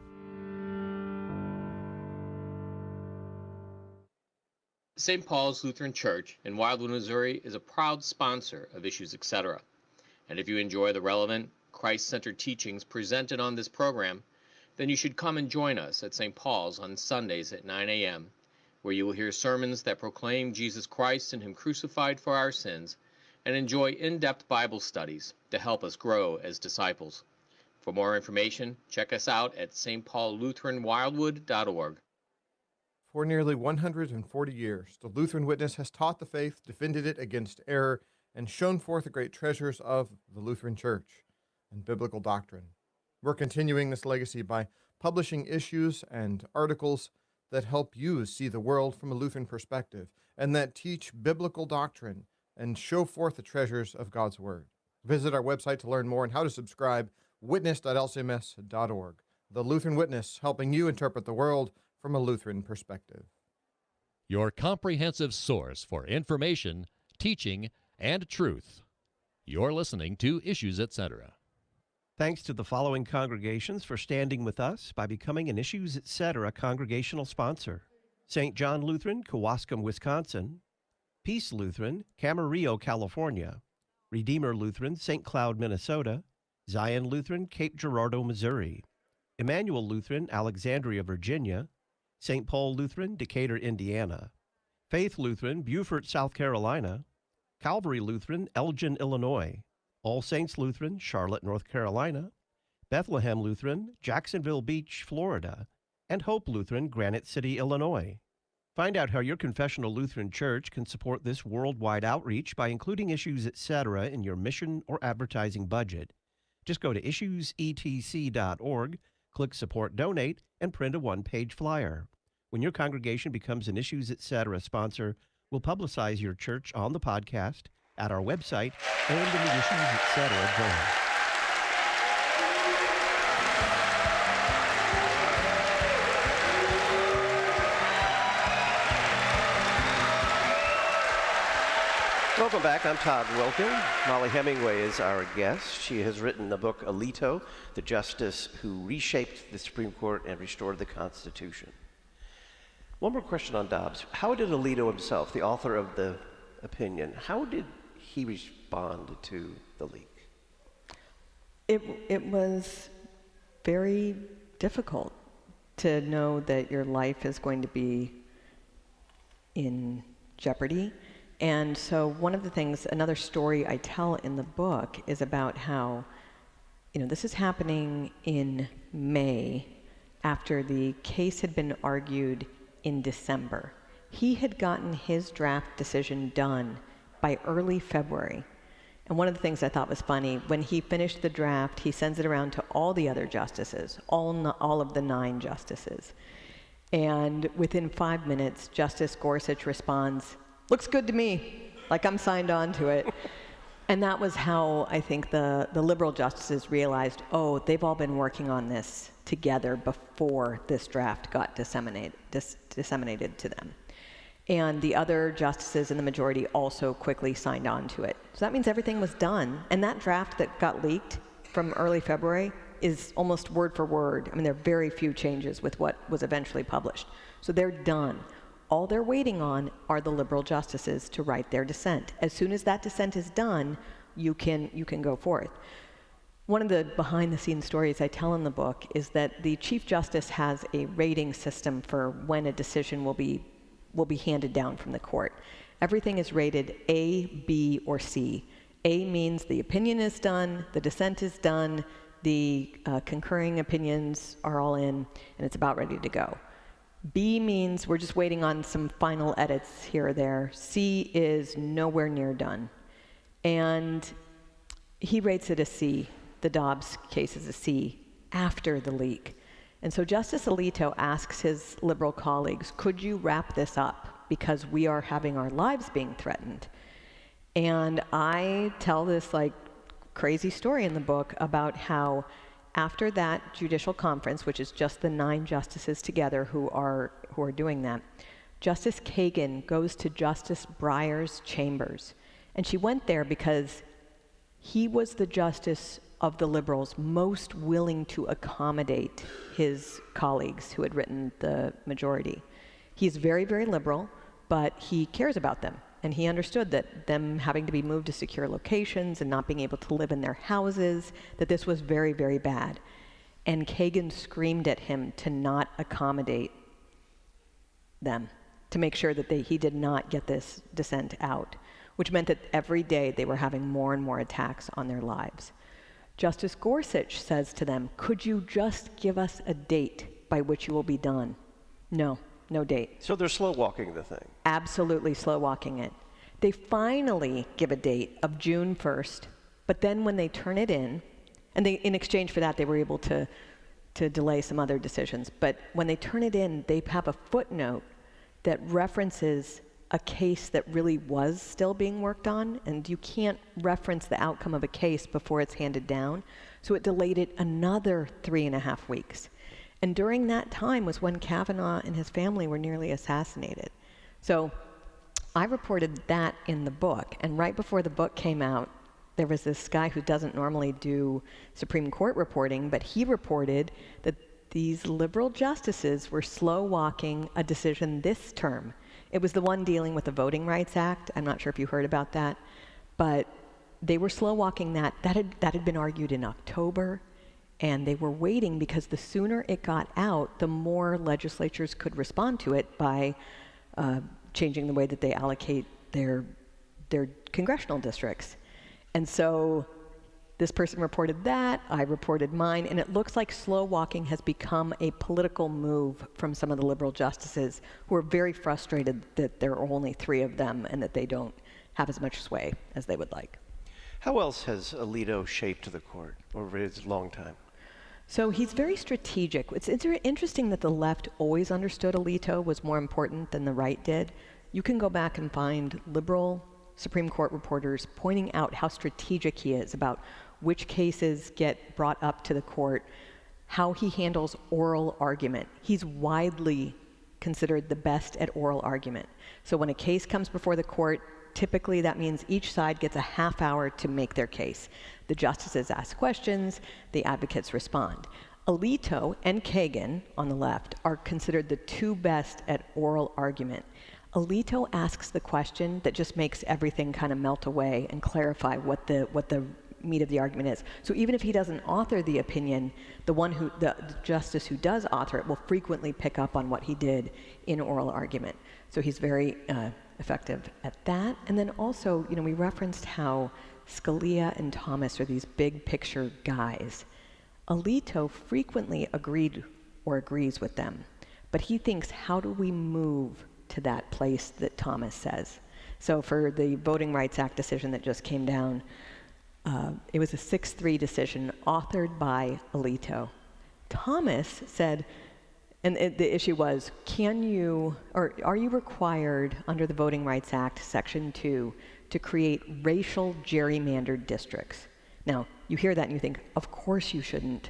St. Paul's Lutheran Church in Wildwood, Missouri is a proud sponsor of Issues Etc. And if you enjoy the relevant, Christ-centered teachings presented on this program, then you should come and join us at St. Paul's on Sundays at 9 a.m., where you will hear sermons that proclaim Jesus Christ and him crucified for our sins, and enjoy in-depth Bible studies to help us grow as disciples. For more information, check us out at stpaullutheranwildwood.org. For nearly 140 years, the Lutheran Witness has taught the faith, defended it against error, and shown forth the great treasures of the Lutheran Church and biblical doctrine. We're continuing this legacy by publishing issues and articles that help you see the world from a Lutheran perspective and that teach biblical doctrine and show forth the treasures of God's Word. Visit our website to learn more on how to subscribe, witness.lcms.org. The Lutheran Witness, helping you interpret the world from a Lutheran perspective. Your comprehensive source for information, teaching, and truth. You're listening to Issues Etc. Thanks to the following congregations for standing with us by becoming an Issues Etc. congregational sponsor: St. John Lutheran, Kewaskum, Wisconsin; Peace Lutheran, Camarillo, California; Redeemer Lutheran, St. Cloud, Minnesota; Zion Lutheran, Cape Girardeau, Missouri; Emmanuel Lutheran, Alexandria, Virginia; St. Paul Lutheran, Decatur, Indiana; Faith Lutheran, Beaufort, South Carolina; Calvary Lutheran, Elgin, Illinois; All Saints Lutheran, Charlotte, North Carolina; Bethlehem Lutheran, Jacksonville Beach, Florida; and Hope Lutheran, Granite City, Illinois. Find out how your confessional Lutheran church can support this worldwide outreach by including Issues Etc. in your mission or advertising budget. Just go to issuesetc.org, click Support Donate, and print a one-page flyer. When your congregation becomes an Issues Etc. sponsor, we'll publicize your church on the podcast, at our website, and in the Issues Etc. journal. Welcome back. I'm Todd Wilken. Molly Hemingway is our guest. She has written the book Alito, the Justice Who Reshaped the Supreme Court and Restored the Constitution. One more question on Dobbs. How did Alito himself, the author of the opinion, how did he respond to the leak? It was very difficult to know that your life is going to be in jeopardy. And so one of the things, another story I tell in the book is about how, this is happening in May after the case had been argued in December. He had gotten his draft decision done by early February. And one of the things I thought was funny, when he finished the draft, he sends it around to all the other justices, all of the 9 justices. And within 5 minutes, Justice Gorsuch responds, "Looks good to me," like I'm signed on to it. And that was how I think the liberal justices realized, oh, they've all been working on this together before this draft got disseminated to them. And the other justices in the majority also quickly signed on to it. So that means everything was done. And that draft that got leaked from early February is almost word for word. I mean, there are very few changes with what was eventually published. So they're done. All they're waiting on are the liberal justices to write their dissent. As soon as that dissent is done, you can go forth. One of the behind-the-scenes stories I tell in the book is that the Chief Justice has a rating system for when a decision will be handed down from the court. Everything is rated A, B, or C. A means the opinion is done, the dissent is done, the concurring opinions are all in, and it's about ready to go. B means we're just waiting on some final edits here or there. C is nowhere near done. And he rates it a C. The Dobbs case is a C after the leak. And so Justice Alito asks his liberal colleagues, could you wrap this up? Because we are having our lives being threatened. And I tell this like crazy story in the book about how after that judicial conference, which is just the 9 justices together who are doing that, Justice Kagan goes to Justice Breyer's chambers. And she went there because he was the justice of the liberals most willing to accommodate his colleagues who had written the majority. He's very, very liberal, but he cares about them. And he understood that them having to be moved to secure locations and not being able to live in their houses, that this was very, very bad. And Kagan screamed at him to not accommodate them, to make sure that he did not get this dissent out, which meant that every day they were having more and more attacks on their lives. Justice Gorsuch says to them, could you just give us a date by which you will be done? No date. So they're slow walking the thing. Absolutely slow walking it. They finally give a date of June 1st, but then when they turn it in, and in exchange for that, they were able to delay some other decisions. But when they turn it in, they have a footnote that references a case that really was still being worked on, and you can't reference the outcome of a case before it's handed down. So it delayed it another 3.5 weeks. And during that time was when Kavanaugh and his family were nearly assassinated. So I reported that in the book, and right before the book came out, there was this guy who doesn't normally do Supreme Court reporting, but he reported that these liberal justices were slow walking a decision this term. It was the one dealing with the Voting Rights Act. I'm not sure if you heard about that, but they were slow walking that. That had been argued in October, and they were waiting because the sooner it got out, the more legislatures could respond to it by changing the way that they allocate their congressional districts. And so this person reported that, I reported mine, and it looks like slow walking has become a political move from some of the liberal justices who are very frustrated that there are only 3 of them and that they don't have as much sway as they would like. How else has Alito shaped the court over his long time? So he's very strategic. It's interesting that the left always understood Alito was more important than the right did. You can go back and find liberal Supreme Court reporters pointing out how strategic he is about which cases get brought up to the court, how he handles oral argument. He's widely considered the best at oral argument. So when a case comes before the court, typically that means each side gets a half hour to make their case. The justices ask questions, the advocates respond. Alito and Kagan on the left are considered the 2 best at oral argument. Alito asks the question that just makes everything kind of melt away and clarify what the meat of the argument is. So even if he doesn't author the opinion, the justice who does author it will frequently pick up on what he did in oral argument. So he's very effective at that. And then also, we referenced how Scalia and Thomas are these big picture guys. Alito frequently agreed or agrees with them, but he thinks, how do we move to that place that Thomas says? So for the Voting Rights Act decision that just came down, it was a 6-3 decision authored by Alito. Thomas said, and the issue was, are you required under the Voting Rights Act, Section 2, to create racial gerrymandered districts? Now, you hear that and you think, of course you shouldn't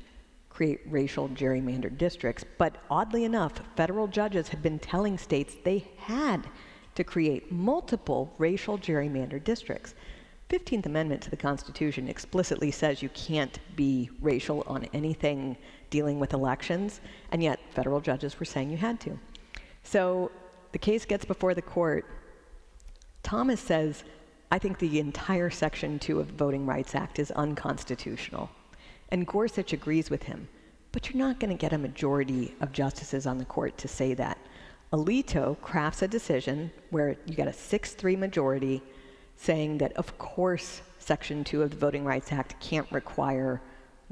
create racial gerrymandered districts, but oddly enough, federal judges had been telling states they had to create multiple racial gerrymandered districts. 15th Amendment to the Constitution explicitly says you can't be racial on anything dealing with elections, and yet federal judges were saying you had to. So the case gets before the court. Thomas says, I think the entire Section 2 of the Voting Rights Act is unconstitutional. And Gorsuch agrees with him, but you're not going to get a majority of justices on the court to say that. Alito crafts a decision where you get a 6-3 majority saying that, of course, Section 2 of the Voting Rights Act can't require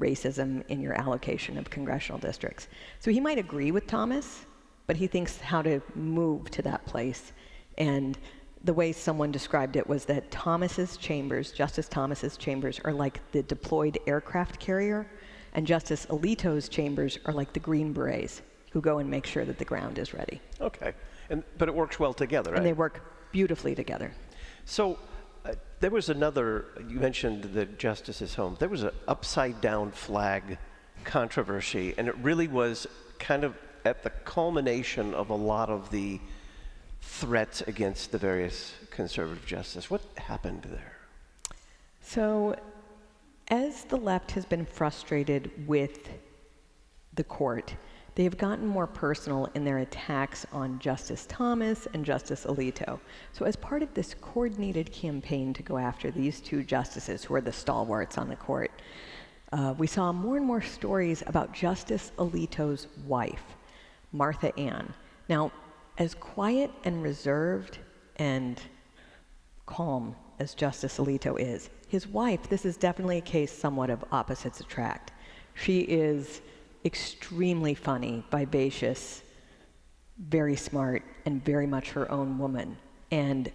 racism in your allocation of congressional districts. So he might agree with Thomas, but he thinks how to move to that place. And the way someone described it was that Justice Thomas's chambers are like the deployed aircraft carrier, and Justice Alito's chambers are like the Green Berets who go and make sure that the ground is ready. Okay, but it works well together, right? And they work beautifully together. So there was another, you mentioned the justice's home. There was an upside-down flag controversy, and it really was kind of at the culmination of a lot of the threats against the various conservative justices. What happened there? So, as the left has been frustrated with the court, they have gotten more personal in their attacks on Justice Thomas and Justice Alito. So as part of this coordinated campaign to go after these two justices, who are the stalwarts on the court, we saw more and more stories about Justice Alito's wife, Martha Ann. Now, as quiet and reserved and calm as Justice Alito is, his wife, this is definitely a case somewhat of opposites attract. She is extremely funny, vivacious, very smart, and very much her own woman. And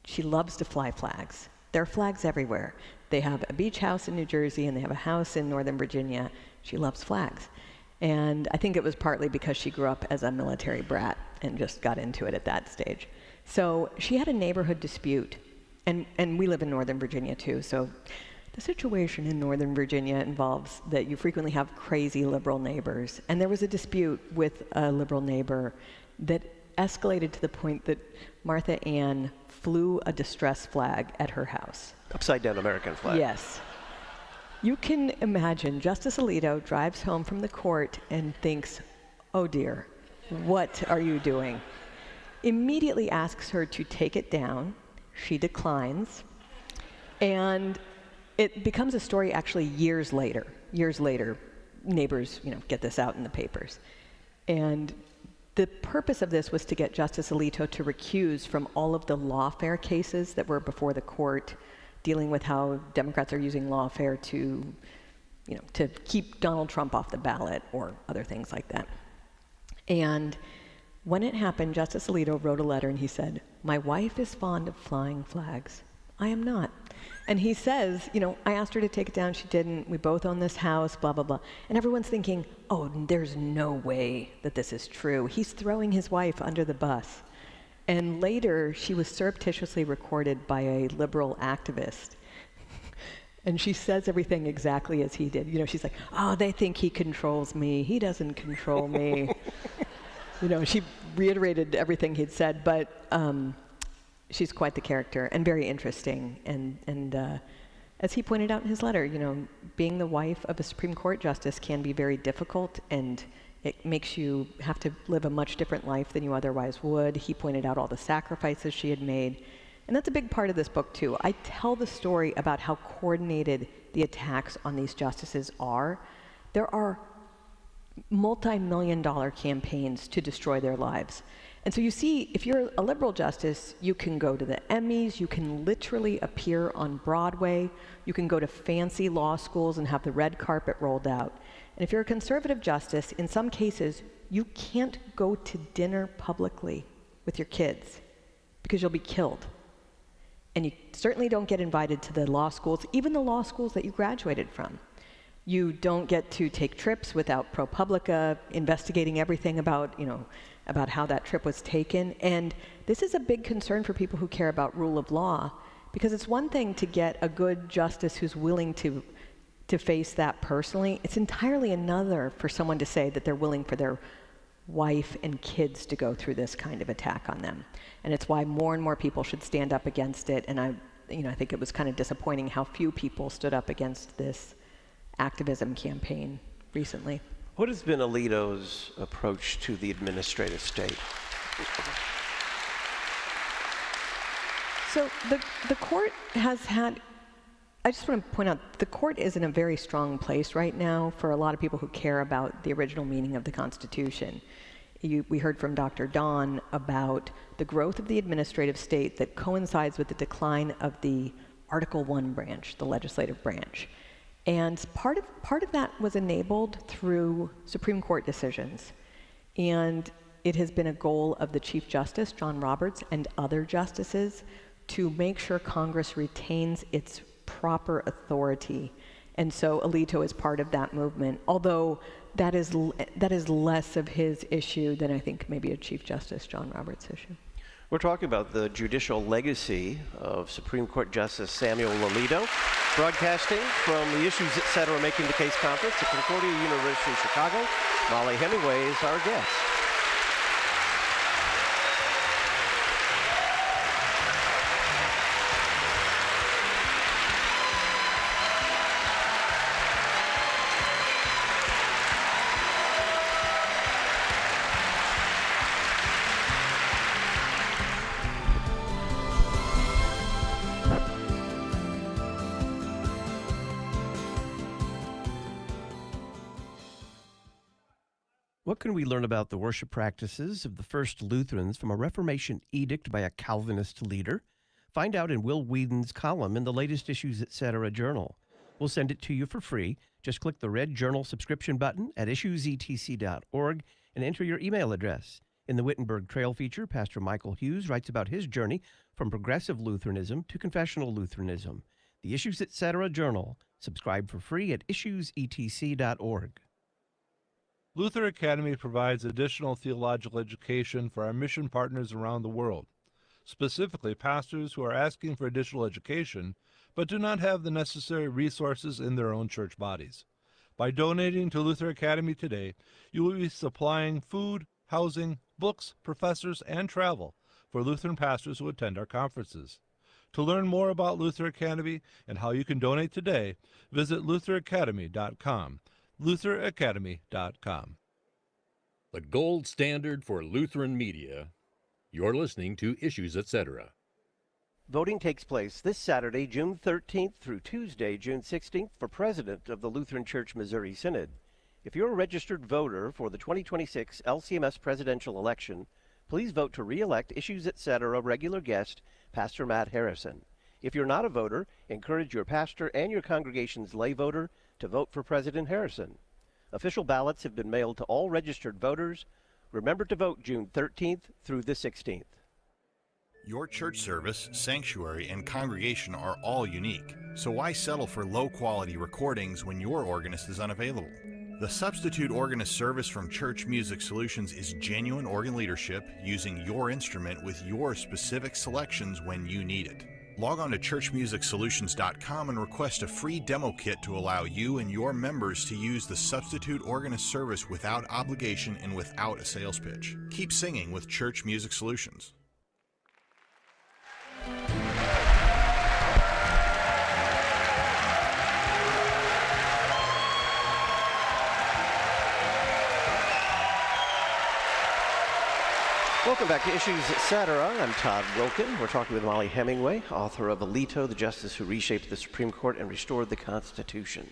she loves to fly flags. There are flags everywhere. They have a beach house in New Jersey, and they have a house in Northern Virginia. She loves flags. And I think it was partly because she grew up as a military brat and just got into it at that stage. So she had a neighborhood dispute, and we live in Northern Virginia too, so the situation in Northern Virginia involves that you frequently have crazy liberal neighbors. And there was a dispute with a liberal neighbor that escalated to the point that Martha Ann flew a distress flag at her house. Upside down American flag. Yes. You can imagine Justice Alito drives home from the court and thinks, oh dear, what are you doing? Immediately asks her to take it down. She declines. And it becomes a story actually years later. Years later, neighbors, get this out in the papers. And the purpose of this was to get Justice Alito to recuse from all of the lawfare cases that were before the court, dealing with how Democrats are using lawfare to keep Donald Trump off the ballot or other things like that. And when it happened, Justice Alito wrote a letter and he said, "My wife is fond of flying flags. I am not." And he says, I asked her to take it down, she didn't, we both own this house, blah, blah, blah. And everyone's thinking, oh, there's no way that this is true. He's throwing his wife under the bus. And later, she was surreptitiously recorded by a liberal activist. And she says everything exactly as he did. She's like, oh, they think he controls me. He doesn't control me. She reiterated everything he'd said, but she's quite the character and very interesting. And as he pointed out in his letter, being the wife of a Supreme Court justice can be very difficult, and it makes you have to live a much different life than you otherwise would. He pointed out all the sacrifices she had made. And that's a big part of this book, too. I tell the story about how coordinated the attacks on these justices are. There are multi-million-dollar campaigns to destroy their lives. And so you see, if you're a liberal justice, you can go to the Emmys, you can literally appear on Broadway, you can go to fancy law schools and have the red carpet rolled out. And if you're a conservative justice, in some cases, you can't go to dinner publicly with your kids because you'll be killed. And you certainly don't get invited to the law schools, even the law schools that you graduated from. You don't get to take trips without ProPublica investigating everything about how that trip was taken. And this is a big concern for people who care about rule of law, because it's one thing to get a good justice who's willing to face that personally. It's entirely another for someone to say that they're willing for their wife and kids to go through this kind of attack on them. And it's why more and more people should stand up against it. And I think it was kind of disappointing how few people stood up against this activism campaign recently. What has been Alito's approach to the administrative state? So the court has had, I just want to point out, the court is in a very strong place right now for a lot of people who care about the original meaning of the Constitution. We heard from Dr. Don about the growth of the administrative state that coincides with the decline of the Article I branch, the legislative branch. And part of that was enabled through Supreme Court decisions. And it has been a goal of the Chief Justice, John Roberts, and other justices to make sure Congress retains its proper authority. And so Alito is part of that movement, although that is less of his issue than I think maybe a Chief Justice John Roberts issue. We're talking about the judicial legacy of Supreme Court Justice Samuel Alito, broadcasting from the Issues Etc. Making the Case conference at Concordia University, Chicago. Molly Hemingway is our guest. What can we learn about the worship practices of the first Lutherans from a Reformation edict by a Calvinist leader? Find out in Will Whedon's column in the latest Issues Etc. journal. We'll send it to you for free. Just click the red journal subscription button at issuesetc.org and enter your email address. In the Wittenberg Trail feature, Pastor Michael Hughes writes about his journey from progressive Lutheranism to confessional Lutheranism. The Issues Etc. journal. Subscribe for free at issuesetc.org. Luther Academy provides additional theological education for our mission partners around the world, specifically pastors who are asking for additional education but do not have the necessary resources in their own church bodies. By donating to Luther Academy today, you will be supplying food, housing, books, professors, and travel for Lutheran pastors who attend our conferences. To learn more about Luther Academy and how you can donate today, visit lutheracademy.com. lutheracademy.com. The gold standard for Lutheran media. You're listening to Issues Etc. Voting takes place this Saturday, June 13th through Tuesday, June 16th for President of the Lutheran Church Missouri Synod. If you're a registered voter for the 2026 LCMS presidential election, please vote to re-elect Issues Etc. regular guest, Pastor Matt Harrison. If you're not a voter, encourage your pastor and your congregation's lay voter to vote for President Harrison. Official ballots have been mailed to all registered voters. Remember to vote June 13th through the 16th. Your church service, sanctuary, and congregation are all unique, so why settle for low-quality recordings when your organist is unavailable? The Substitute Organist service from Church Music Solutions is genuine organ leadership using your instrument with your specific selections when you need it. Log on to churchmusicsolutions.com and request a free demo kit to allow you and your members to use the Substitute Organist service without obligation and without a sales pitch. Keep singing with Church Music Solutions. Welcome back to Issues Etc. I'm Todd Wilkin. We're talking with Molly Hemingway, author of Alito, the Justice Who Reshaped the Supreme Court and Restored the Constitution.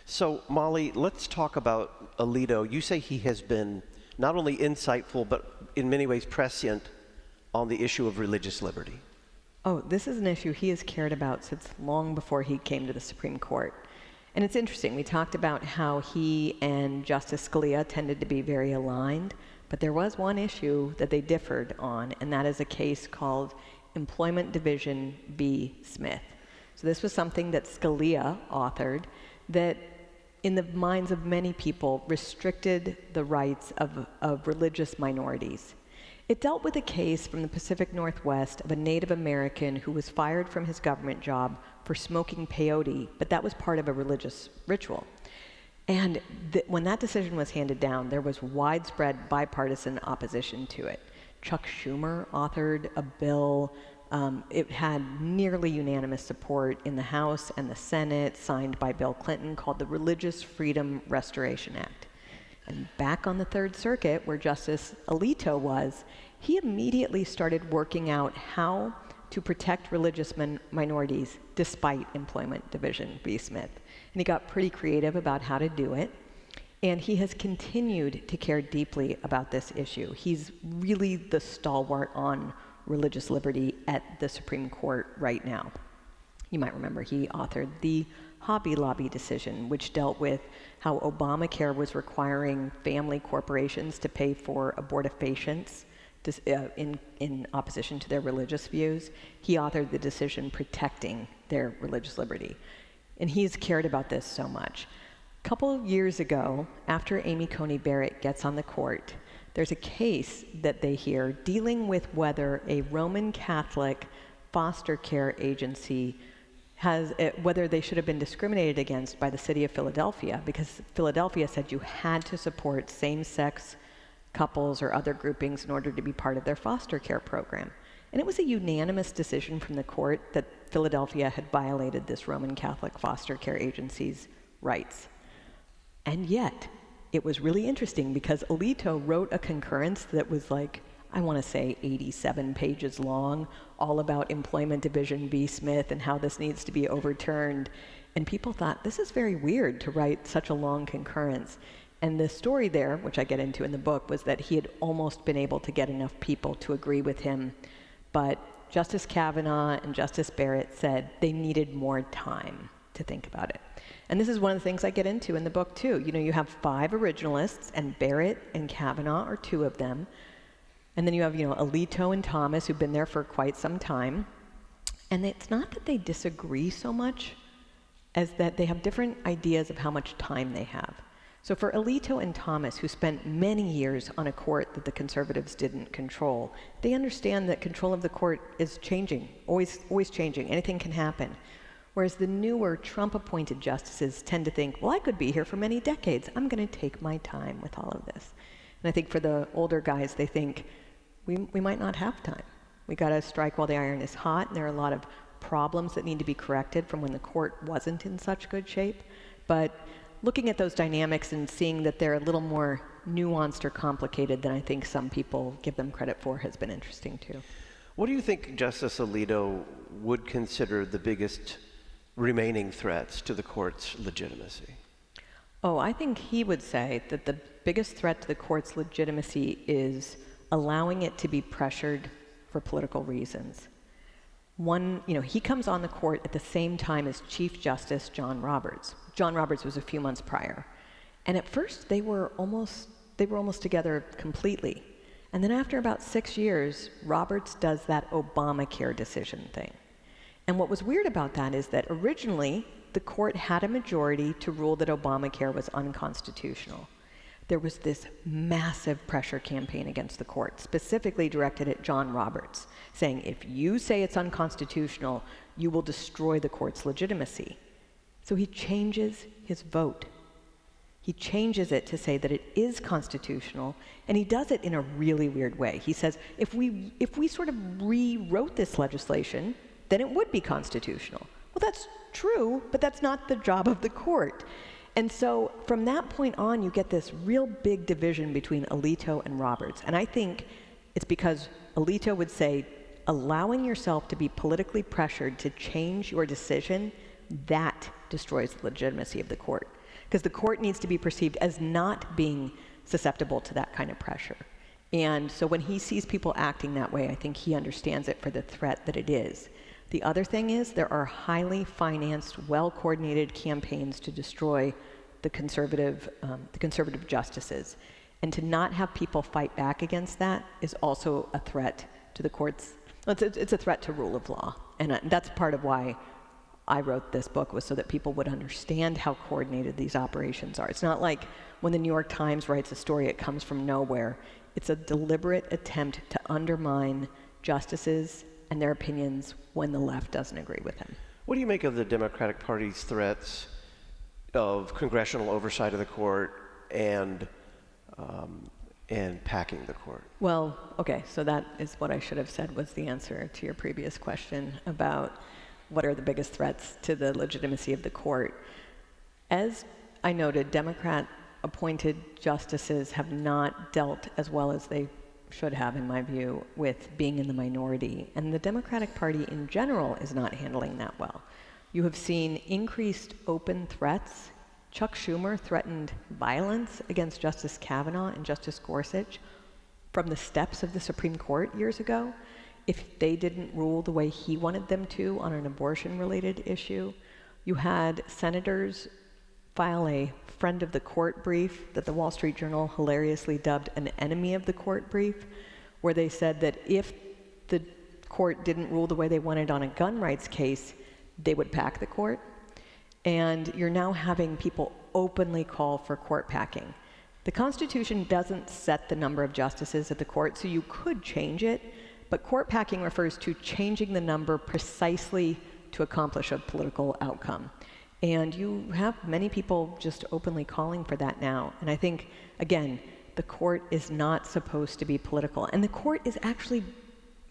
So, Molly, let's talk about Alito. You say he has been not only insightful, but in many ways prescient on the issue of religious liberty. Oh, this is an issue he has cared about since long before he came to the Supreme Court. And it's interesting, we talked about how he and Justice Scalia tended to be very aligned, but there was one issue that they differed on, and that is a case called Employment Division v. Smith. So this was something that Scalia authored that, in the minds of many people, restricted the rights of religious minorities. It dealt with a case from the Pacific Northwest of a Native American who was fired from his government job for smoking peyote, but that was part of a religious ritual. And when that decision was handed down, there was widespread bipartisan opposition to it. Chuck Schumer authored a bill. It had nearly unanimous support in the House and the Senate, signed by Bill Clinton, called the Religious Freedom Restoration Act. And back on the Third Circuit, where Justice Alito was, he immediately started working out how to protect religious minorities despite Employment Division v. Smith. And he got pretty creative about how to do it. And he has continued to care deeply about this issue. He's really the stalwart on religious liberty at the Supreme Court right now. You might remember he authored the Hobby Lobby decision, which dealt with how Obamacare was requiring family corporations to pay for abortifacients in opposition to their religious views. He authored the decision protecting their religious liberty. And he's cared about this so much. A couple of years ago, after Amy Coney Barrett gets on the court, there's a case that they hear dealing with whether a Roman Catholic foster care agency whether they should have been discriminated against by the city of Philadelphia, because Philadelphia said you had to support same-sex couples or other groupings in order to be part of their foster care program. And it was a unanimous decision from the court that Philadelphia had violated this Roman Catholic foster care agency's rights. And yet, it was really interesting because Alito wrote a concurrence that was like, I want to say 87 pages long, all about Employment Division v. Smith and how this needs to be overturned. And people thought, this is very weird to write such a long concurrence. And the story there, which I get into in the book, was that he had almost been able to get enough people to agree with him. But Justice Kavanaugh and Justice Barrett said they needed more time to think about it. And this is one of the things I get into in the book, too. You know, you have 5 originalists, and Barrett and Kavanaugh are 2 of them. And then you have, Alito and Thomas, who've been there for quite some time. And it's not that they disagree so much as that they have different ideas of how much time they have. So for Alito and Thomas, who spent many years on a court that the conservatives didn't control, they understand that control of the court is changing, always changing. Anything can happen. Whereas the newer Trump-appointed justices tend to think, well, I could be here for many decades. I'm going to take my time with all of this. And I think for the older guys, they think, we might not have time. We got to strike while the iron is hot, and there are a lot of problems that need to be corrected from when the court wasn't in such good shape. But looking at those dynamics and seeing that they're a little more nuanced or complicated than I think some people give them credit for has been interesting too. What do you think Justice Alito would consider the biggest remaining threats to the court's legitimacy? Oh, I think he would say that the biggest threat to the court's legitimacy is allowing it to be pressured for political reasons. He comes on the court at the same time as Chief Justice John Roberts. John Roberts was a few months prior. And at first, they were almost together completely. And then after about 6 years, Roberts does that Obamacare decision thing. And what was weird about that is that originally, the court had a majority to rule that Obamacare was unconstitutional. There was this massive pressure campaign against the court, specifically directed at John Roberts, saying, if you say it's unconstitutional, you will destroy the court's legitimacy. So he changes his vote. He changes it to say that it is constitutional, and he does it in a really weird way. He says, if we sort of rewrote this legislation, then it would be constitutional. Well, that's true, but that's not the job of the court. And so from that point on, you get this real big division between Alito and Roberts. And I think it's because Alito would say, allowing yourself to be politically pressured to change your decision, that destroys the legitimacy of the court. Because the court needs to be perceived as not being susceptible to that kind of pressure. And so when he sees people acting that way, I think he understands it for the threat that it is. The other thing is there are highly financed, well-coordinated campaigns to destroy the conservative justices. And to not have people fight back against that is also a threat to the courts. It's a threat to rule of law. And that's part of why I wrote this book, was so that people would understand how coordinated these operations are. It's not like when the New York Times writes a story, it comes from nowhere. It's a deliberate attempt to undermine justices and their opinions when the left doesn't agree with them. What do you make of the Democratic Party's threats of congressional oversight of the court and packing the court? Well, okay, so that is what I should have said was the answer to your previous question about what are the biggest threats to the legitimacy of the court. As I noted, Democrat-appointed justices have not dealt as well as they should have, in my view, with being in the minority. And the Democratic Party in general is not handling that well. You have seen increased open threats. Chuck Schumer threatened violence against Justice Kavanaugh and Justice Gorsuch from the steps of the Supreme Court years ago if they didn't rule the way he wanted them to on an abortion-related issue. You had senators file a friend of the court brief that the Wall Street Journal hilariously dubbed an enemy of the court brief, where they said that if the court didn't rule the way they wanted on a gun rights case, they would pack the court. And you're now having people openly call for court packing. The Constitution doesn't set the number of justices at the court, so you could change it, but court packing refers to changing the number precisely to accomplish a political outcome. And you have many people just openly calling for that now. And I think, again, the court is not supposed to be political. And the court is actually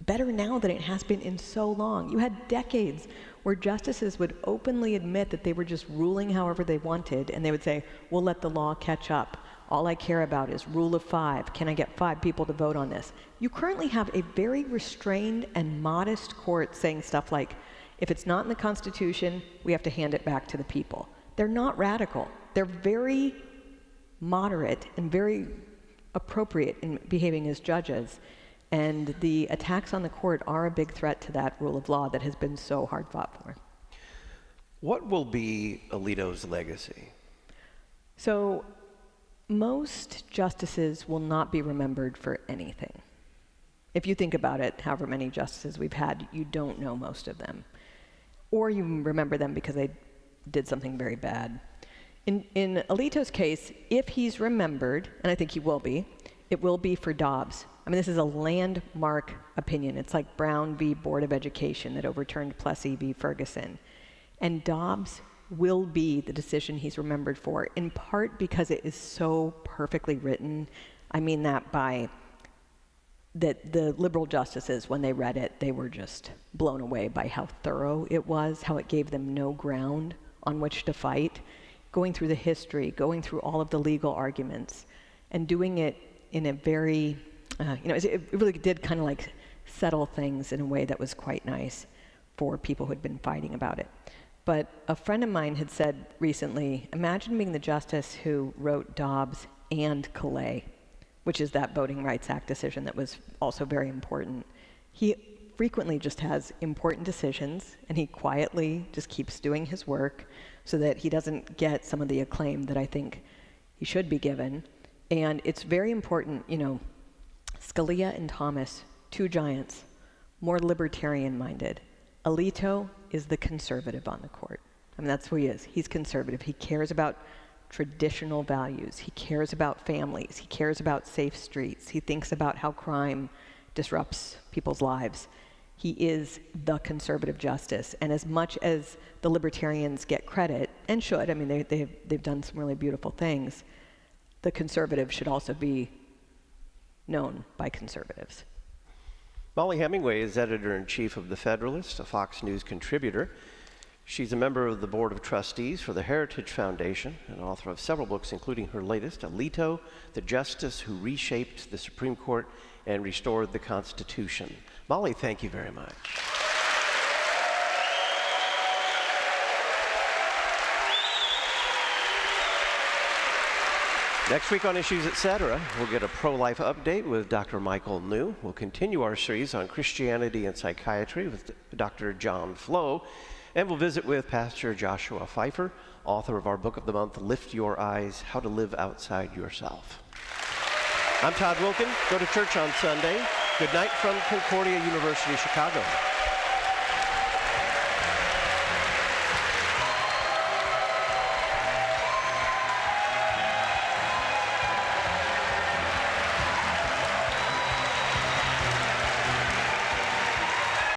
better now than it has been in so long. You had decades where justices would openly admit that they were just ruling however they wanted, and they would say, we'll let the law catch up. All I care about is rule of 5. Can I get 5 people to vote on this? You currently have a very restrained and modest court saying stuff like, if it's not in the Constitution, we have to hand it back to the people. They're not radical. They're very moderate and very appropriate in behaving as judges. And the attacks on the court are a big threat to that rule of law that has been so hard fought for. What will be Alito's legacy? So most justices will not be remembered for anything. If you think about it, however many justices we've had, you don't know most of them. Or you remember them because they did something very bad. In Alito's case, if he's remembered, and I think he will be, it will be for Dobbs. I mean, this is a landmark opinion. It's like Brown v. Board of Education that overturned Plessy v. Ferguson. And Dobbs will be the decision he's remembered for, in part because it is so perfectly written. I mean that by that the liberal justices, when they read it, they were just blown away by how thorough it was, how it gave them no ground on which to fight, going through the history, going through all of the legal arguments, and doing it in a very, it really did kind of like settle things in a way that was quite nice for people who had been fighting about it. But a friend of mine had said recently, imagine being the justice who wrote Dobbs and Calais, which is that Voting Rights Act decision that was also very important. He frequently just has important decisions, and he quietly just keeps doing his work so that he doesn't get some of the acclaim that I think he should be given. And it's very important, Scalia and Thomas, 2 giants, more libertarian-minded. Alito is the conservative on the court. I mean, that's who he is. He's conservative. He cares about traditional values. He cares about families. He cares about safe streets. He thinks about how crime disrupts people's lives. He is the conservative justice. And as much as the libertarians get credit, and should, I mean, they've done some really beautiful things, the conservative should also be known by conservatives. Mollie Hemingway is editor-in-chief of The Federalist, a Fox News contributor. She's a member of the Board of Trustees for the Heritage Foundation and author of several books, including her latest, Alito, the Justice Who Reshaped the Supreme Court and Restored the Constitution. Mollie, thank you very much. Next week on Issues Etc., we'll get a pro-life update with Dr. Michael New. We'll continue our series on Christianity and psychiatry with Dr. John Flo. And we'll visit with Pastor Joshua Pfeiffer, author of our book of the month, Lift Your Eyes, How to Live Outside Yourself. I'm Todd Wilkin. Go to church on Sunday. Good night from Concordia University, Chicago.